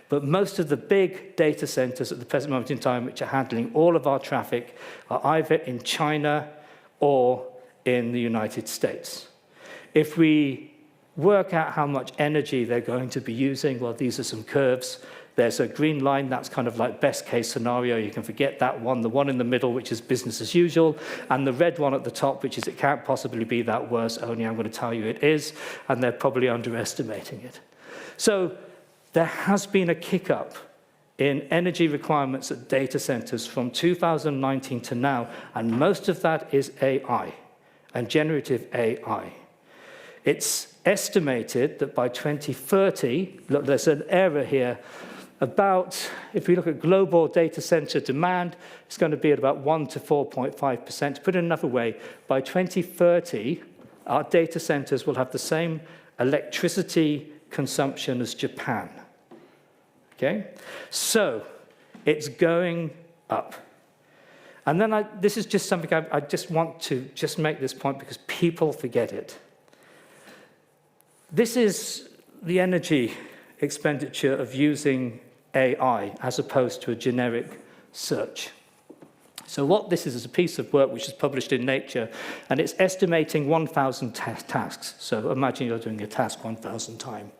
But most of the big data centers at the present moment in time, which are handling all of our traffic, are either in China or in the United States. If we work out how much energy they're going to be using, well, these are some curves. There's a green line, that's kind of like best case scenario. You can forget that one. The one in the middle, which is business as usual, and the red one at the top, which is it can't possibly be that worse, only I'm going to tell you it is, and they're probably underestimating it. So there has been a kick up in energy requirements at data centers from 2019 to now, and most of that is AI and generative AI. It's estimated that by 2030, look, there's an error here, if we look at global data center demand, it's going to be at about 1 to 4.5%. To put it another way, by 2030, our data centers will have the same electricity consumption as Japan. Okay? So it's going up. And then this is just something I just want to just make this point because people forget it. This is the energy expenditure of using AI as opposed to a generic search. So what this is a piece of work which is published in Nature, and it's estimating 1,000 tasks. So imagine you're doing a task 1,000 times.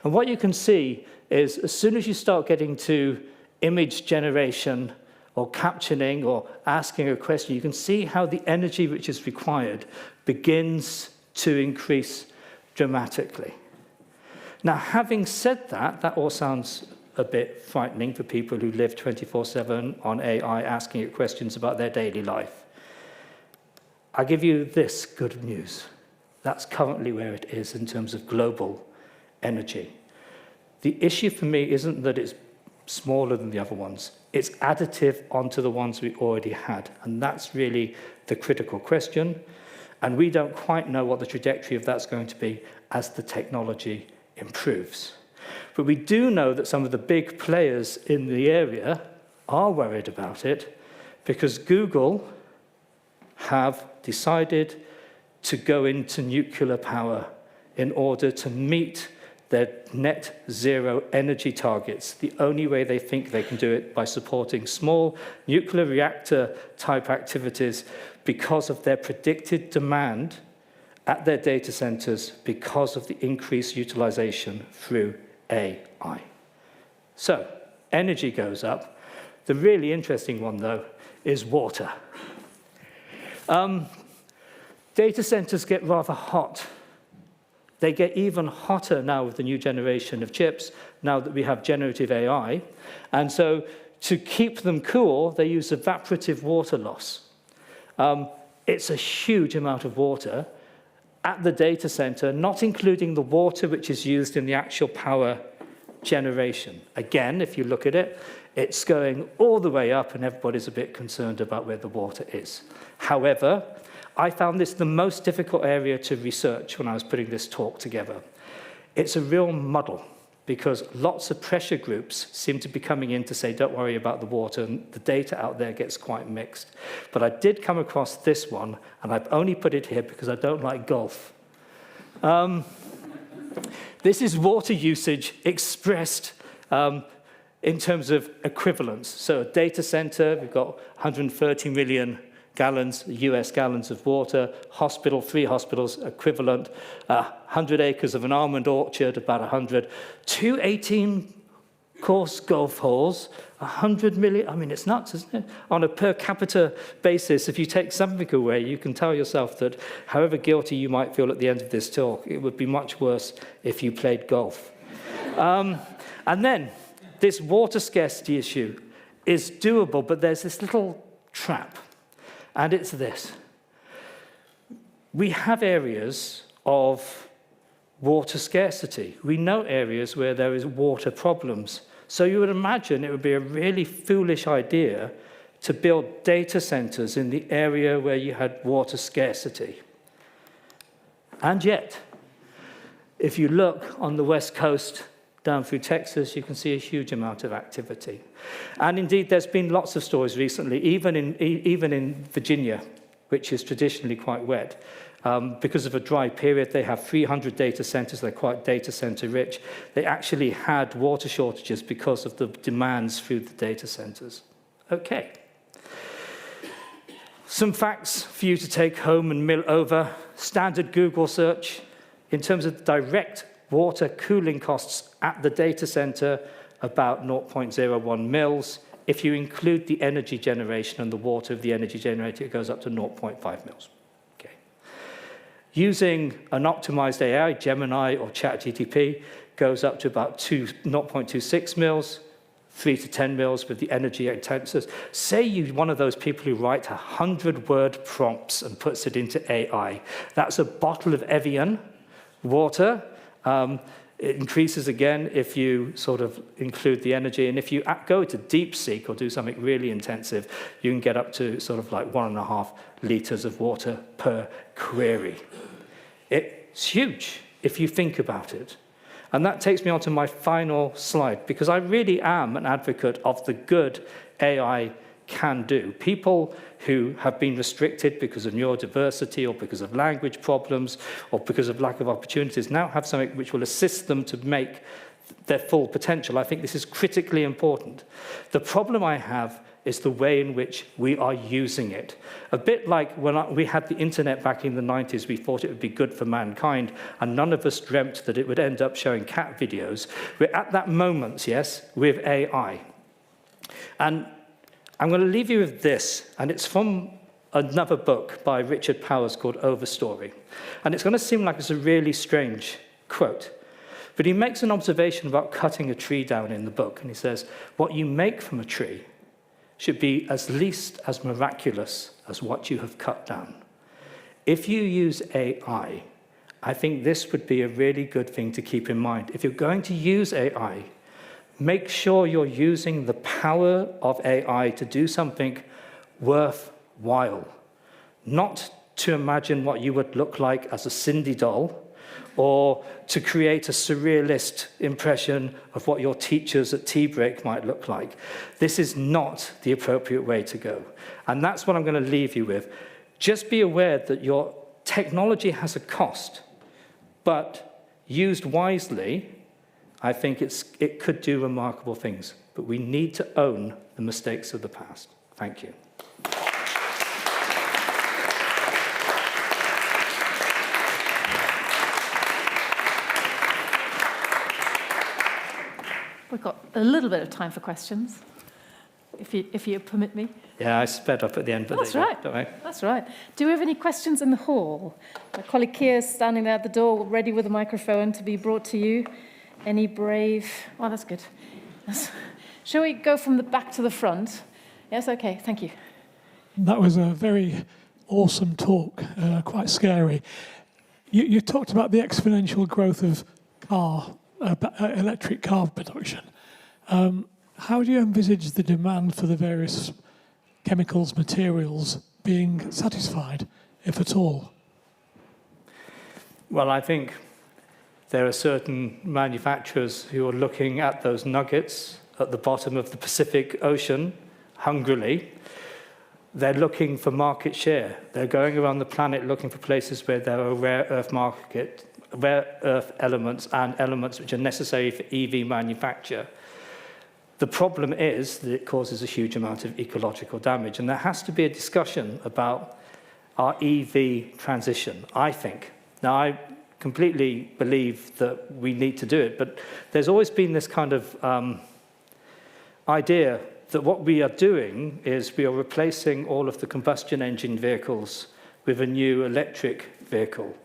And what you can see is as soon as you start getting to image generation or captioning or asking a question, you can see how the energy which is required begins to increase dramatically. Now, having said that, that all sounds a bit frightening for people who live 24/7 on AI, asking it questions about their daily life. I'll give you this good news. That's currently where it is in terms of global energy. The issue for me isn't that it's smaller than the other ones. It's additive onto the ones we already had. And that's really the critical question. And we don't quite know what the trajectory of that's going to be as the technology improves. But we do know that some of the big players in the area are worried about it because Google have decided to go into nuclear power in order to meet their net zero energy targets. The only way they think they can do it by supporting small nuclear reactor type activities because of their predicted demand at their data centers because of the increased utilization through AI. So, energy goes up. The really interesting one, though, is water. Data centers get rather hot. They get even hotter now with the new generation of chips, now that we have generative AI. And so to keep them cool, they use evaporative water loss. It's a huge amount of water at the data center, not including the water which is used in the actual power generation. Again, if you look at it, it's going all the way up, and everybody's a bit concerned about where the water is. However, I found this the most difficult area to research when I was putting this talk together. It's a real muddle, because lots of pressure groups seem to be coming in to say, don't worry about the water, and the data out there gets quite mixed. But I did come across this one, and I've only put it here because I don't like golf. This is water usage expressed in terms of equivalence. So a data center, we've got 130 million gallons, US gallons of water, hospital, 3 hospitals equivalent, 100 acres of an almond orchard, about 100, 2 18-course golf holes, 100 million, I mean, it's nuts, isn't it? On a per capita basis, if you take something away, you can tell yourself that however guilty you might feel at the end of this talk, it would be much worse if you played golf. And then, this water scarcity issue is doable, but there's this little trap. And it's this. We have areas of water scarcity. We know areas where there is water problems. So you would imagine it would be a really foolish idea to build data centers in the area where you had water scarcity. And yet, if you look on the West Coast, down through Texas, you can see a huge amount of activity. And indeed, there's been lots of stories recently, even in Virginia, which is traditionally quite wet. Because of a dry period, they have 300 data centers. They're quite data center rich. They actually had water shortages because of the demands through the data centers. Okay. Some facts for you to take home and mill over. Standard Google search. In terms of direct water cooling costs at the data center, about 0.01 mils. If you include the energy generation and the water of the energy generator, it goes up to 0.5 mils. Okay. Using an optimized AI, Gemini or ChatGPT, goes up to about 0.26 mils, 3 to 10 mils with the energy intensives. Say you're one of those people who write 100-word prompts and puts it into AI. That's a bottle of Evian water. It increases again if you sort of include the energy. And if you go to DeepSeek or do something really intensive, you can get up to sort of like 1.5 liters of water per query. It's huge if you think about it. And that takes me on to my final slide, because I really am an advocate of the good AI can do. People who have been restricted because of neurodiversity or because of language problems or because of lack of opportunities now have something which will assist them to make their full potential. I think this is critically important. The problem I have is the way in which we are using it. A bit like when we had the internet back in the 90s, we thought it would be good for mankind, and none of us dreamt that it would end up showing cat videos. We're at that moment, yes, with AI. And I'm going to leave you with this, and it's from another book by Richard Powers called Overstory. And it's going to seem like it's a really strange quote, but he makes an observation about cutting a tree down in the book, and he says, what you make from a tree should be at least as miraculous as what you have cut down. If you use AI, I think this would be a really good thing to keep in mind. If you're going to use AI, make sure you're using the power of AI to do something worthwhile, not to imagine what you would look like as a Cindy doll, or to create a surrealist impression of what your teachers at tea break might look like. This is not the appropriate way to go. And that's what I'm going to leave you with. Just be aware that your technology has a cost, but used wisely, I think it could do remarkable things. But we need to own the mistakes of the past. Thank you. We've got a little bit of time for questions, if you permit me. Yeah, I sped up at the end, but That's there you right. go. Don't worry. That's right. Do we have any questions in the hall? My colleague Keir is standing there at the door, ready with a microphone to be brought to you. Any brave? Oh, that's good. Shall we go from the back to the front? Yes, okay, thank you. That was a very awesome talk, quite scary. You talked about the exponential growth of electric car production. How do you envisage the demand for the various chemicals, materials being satisfied, if at all? Well, I think there are certain manufacturers who are looking at those nuggets at the bottom of the Pacific Ocean hungrily. They're looking for market share. They're going around the planet looking for places where there are rare earth elements and elements which are necessary for EV manufacture. The problem is that it causes a huge amount of ecological damage, and there has to be a discussion about our EV transition, I think. Now, I completely believe that we need to do it, but there's always been this kind of idea that what we are doing is we are replacing all of the combustion engine vehicles with a new electric vehicle.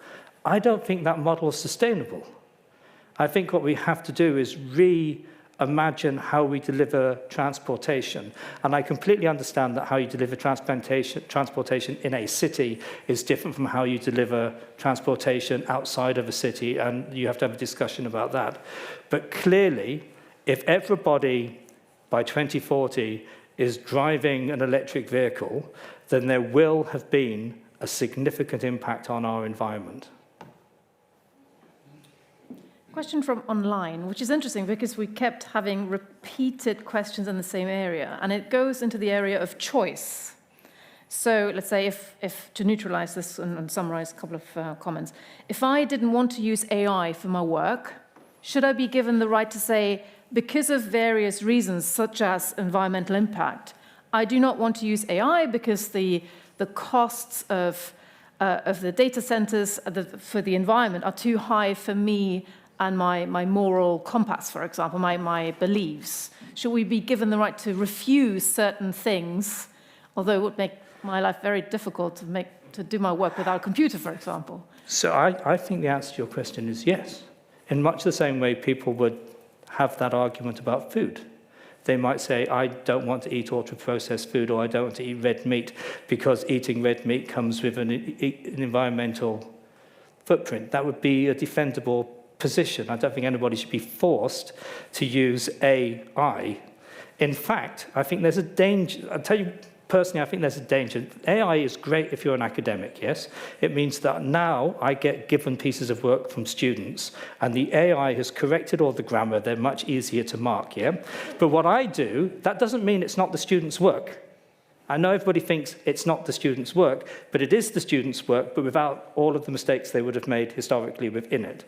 I don't think that model is sustainable. I think what we have to do is reimagine how we deliver transportation. And I completely understand that how you deliver transportation in a city is different from how you deliver transportation outside of a city, and you have to have a discussion about that. But clearly, if everybody by 2040 is driving an electric vehicle, then there will have been a significant impact on our environment. Question from online, which is interesting because we kept having repeated questions in the same area, and it goes into the area of choice. So let's say if to neutralize this and summarize a couple of comments, if I didn't want to use AI for my work, should I be given the right to say, because of various reasons, such as environmental impact, I do not want to use AI because the costs of the data centers for the environment are too high for me and my moral compass, for example, my beliefs? Should we be given the right to refuse certain things, although it would make my life very difficult to do my work without a computer, for example? So I think the answer to your question is yes. In much the same way people would have that argument about food. They might say, I don't want to eat ultra-processed food, or I don't want to eat red meat because eating red meat comes with an environmental footprint. That would be a defendable position. I don't think anybody should be forced to use AI. In fact, I think there's a danger. I'll tell you personally, I think there's a danger. AI is great if you're an academic, yes? It means that now I get given pieces of work from students, and the AI has corrected all the grammar. They're much easier to mark, yeah? But what I do, that doesn't mean it's not the student's work. I know everybody thinks it's not the student's work, but it is the student's work, but without all of the mistakes they would have made historically within it.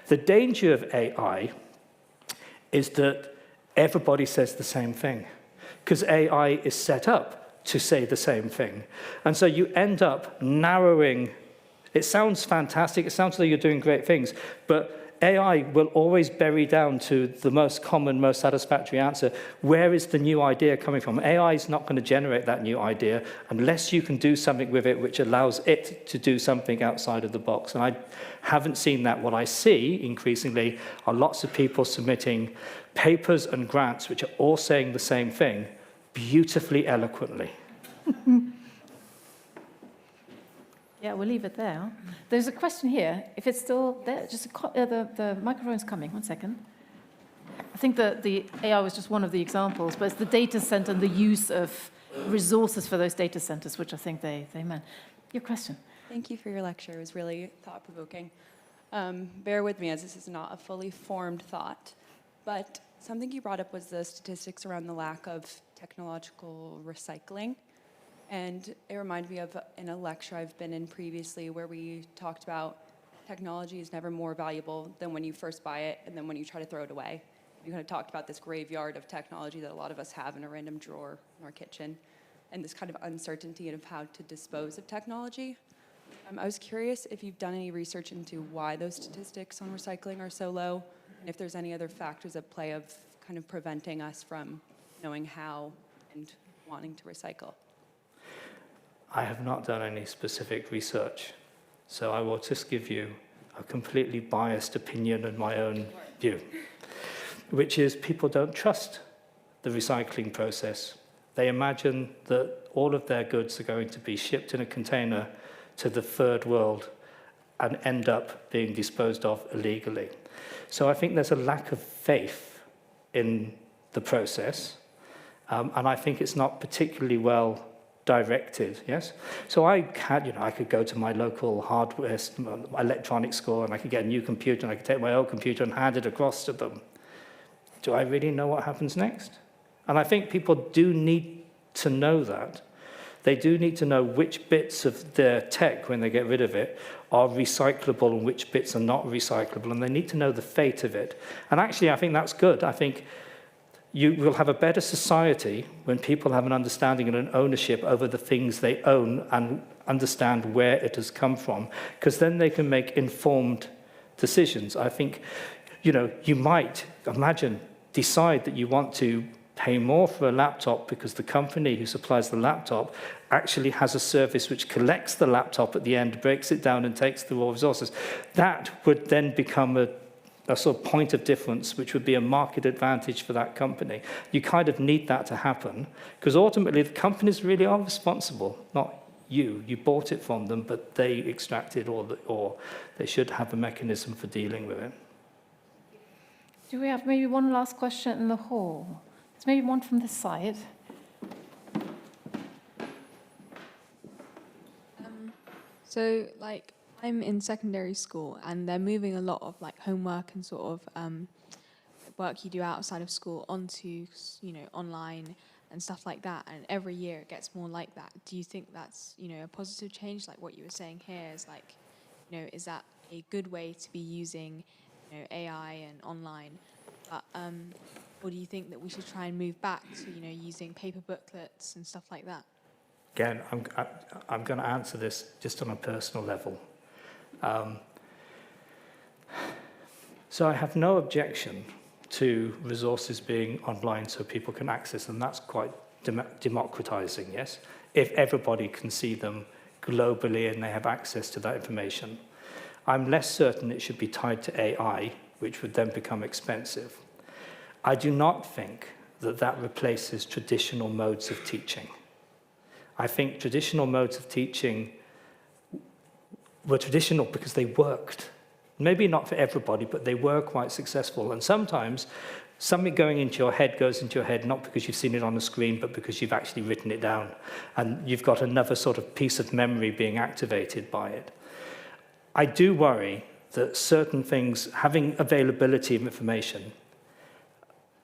The danger of AI is that everybody says the same thing, because AI is set up to say the same thing. And so you end up narrowing. It sounds fantastic, it sounds as though you're doing great things, but AI will always bury down to the most common, most satisfactory answer. Where is the new idea coming from? AI is not going to generate that new idea unless you can do something with it which allows it to do something outside of the box. And I haven't seen that. What I see increasingly are lots of people submitting papers and grants which are all saying the same thing, beautifully eloquently. Yeah, we'll leave it there. There's a question here. If it's still there, just the microphone's coming. 1 second. I think the AI was just one of the examples, but it's the data center and the use of resources for those data centers, which I think they meant. Your question. Thank you for your lecture. It was really thought-provoking. Bear with me, as this is not a fully formed thought, but something you brought up was the statistics around the lack of technological recycling. And it reminded me of in a lecture I've been in previously where we talked about technology is never more valuable than when you first buy it and then when you try to throw it away. You kind of talked about this graveyard of technology that a lot of us have in a random drawer in our kitchen, and this kind of uncertainty of how to dispose of technology. I was curious if you've done any research into why those statistics on recycling are so low, and if there's any other factors at play of kind of preventing us from knowing how and wanting to recycle? I have not done any specific research, so I will just give you a completely biased opinion and my own view, which is people don't trust the recycling process. They imagine that all of their goods are going to be shipped in a container to the third world and end up being disposed of illegally. So I think there's a lack of faith in the process, and I think it's not particularly well directed, yes? So I could go to my local hardware, electronics store, and I could get a new computer, and I could take my old computer and hand it across to them. Do I really know what happens next? And I think people do need to know that. They do need to know which bits of their tech, when they get rid of it, are recyclable and which bits are not recyclable, and they need to know the fate of it. And actually, I think that's good. I think you will have a better society when people have an understanding and an ownership over the things they own and understand where it has come from, because then they can make informed decisions. I think, you might, decide that you want to pay more for a laptop because the company who supplies the laptop actually has a service which collects the laptop at the end, breaks it down and takes the raw resources. That would then become a sort of point of difference, which would be a market advantage for that company. You kind of need that to happen, because ultimately the companies really are responsible, not you. You bought it from them, but they extracted, or they should have a mechanism for dealing with it. Do we have maybe one last question in the hall? There's maybe one from this side. So, I'm in secondary school, and they're moving a lot of, homework and sort of work you do outside of school onto, online and stuff like that. And every year it gets more like that. Do you think that's, a positive change? Like what you were saying here is is that a good way to be using, AI and online? Or do you think that we should try and move back to, using paper booklets and stuff like that? Again, I'm going to answer this just on a personal level. So I have no objection to resources being online so people can access them. That's quite democratizing, yes? If everybody can see them globally and they have access to that information. I'm less certain it should be tied to AI, which would then become expensive. I do not think that that replaces traditional modes of teaching. I think traditional modes of teaching were traditional because they worked. Maybe not for everybody, but they were quite successful. And sometimes something going into your head goes into your head not because you've seen it on the screen, but because you've actually written it down. And you've got another sort of piece of memory being activated by it. I do worry that certain things, having availability of information,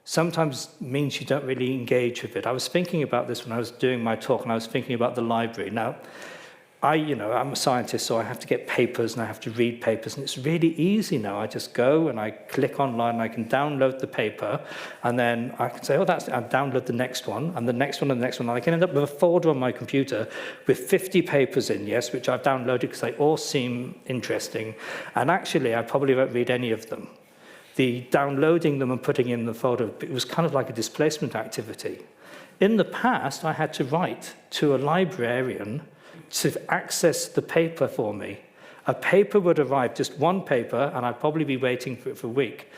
sometimes means you don't really engage with it. I was thinking about this when I was doing my talk, and I was thinking about the library. Now, I'm a scientist, so I have to get papers and I have to read papers, and it's really easy now. I just go and I click online, and I can download the paper, and then I can say, I'll download the next one, and the next one, and the next one, and I can end up with a folder on my computer with 50 papers in, yes, which I've downloaded because they all seem interesting, and actually I probably won't read any of them. The downloading them and putting in the folder, it was kind of like a displacement activity. In the past, I had to write to a librarian to access the paper for me. A paper would arrive, just one paper, and I'd probably be waiting for it for a week.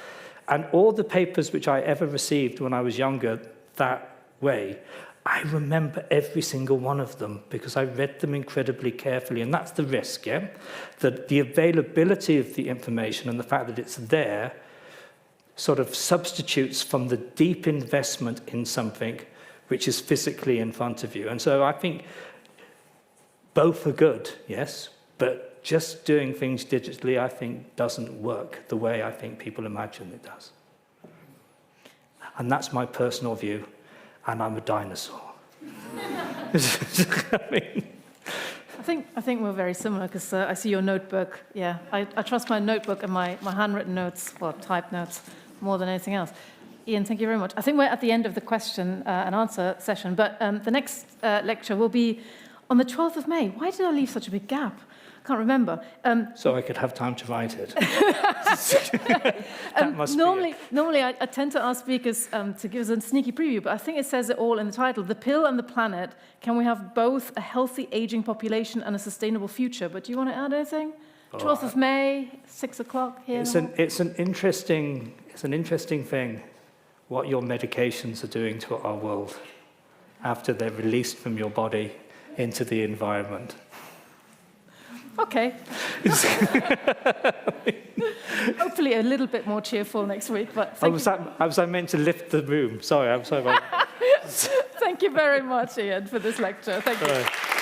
And all the papers which I ever received when I was younger that way, I remember every single one of them because I read them incredibly carefully, and that's the risk, yeah? That the availability of the information and the fact that it's there sort of substitutes from the deep investment in something which is physically in front of you. And so I think both are good, yes, but just doing things digitally, I think, doesn't work the way I think people imagine it does. And that's my personal view, and I'm a dinosaur. I think we're very similar, because I see your notebook. Yeah, I trust my notebook and my handwritten notes, or typed notes, more than anything else. Ian, thank you very much. I think we're at the end of the question and answer session, but the next lecture will be on the 12th of May. Why did I leave such a big gap? can't remember. So I could have time to write it. That must be it. Normally I tend to ask speakers to give us a sneaky preview, but I think it says it all in the title. The pill and the planet. Can we have both a healthy aging population and a sustainable future? But do you want to add anything? 12th of May, 6 o'clock here. It's an interesting thing what your medications are doing to our world after they're released from your body into the environment. Okay. Hopefully a little bit more cheerful next week. But Was I meant to lift the room? Sorry, I'm sorry about that. thank you very much, Ian, for this lecture. Thank you.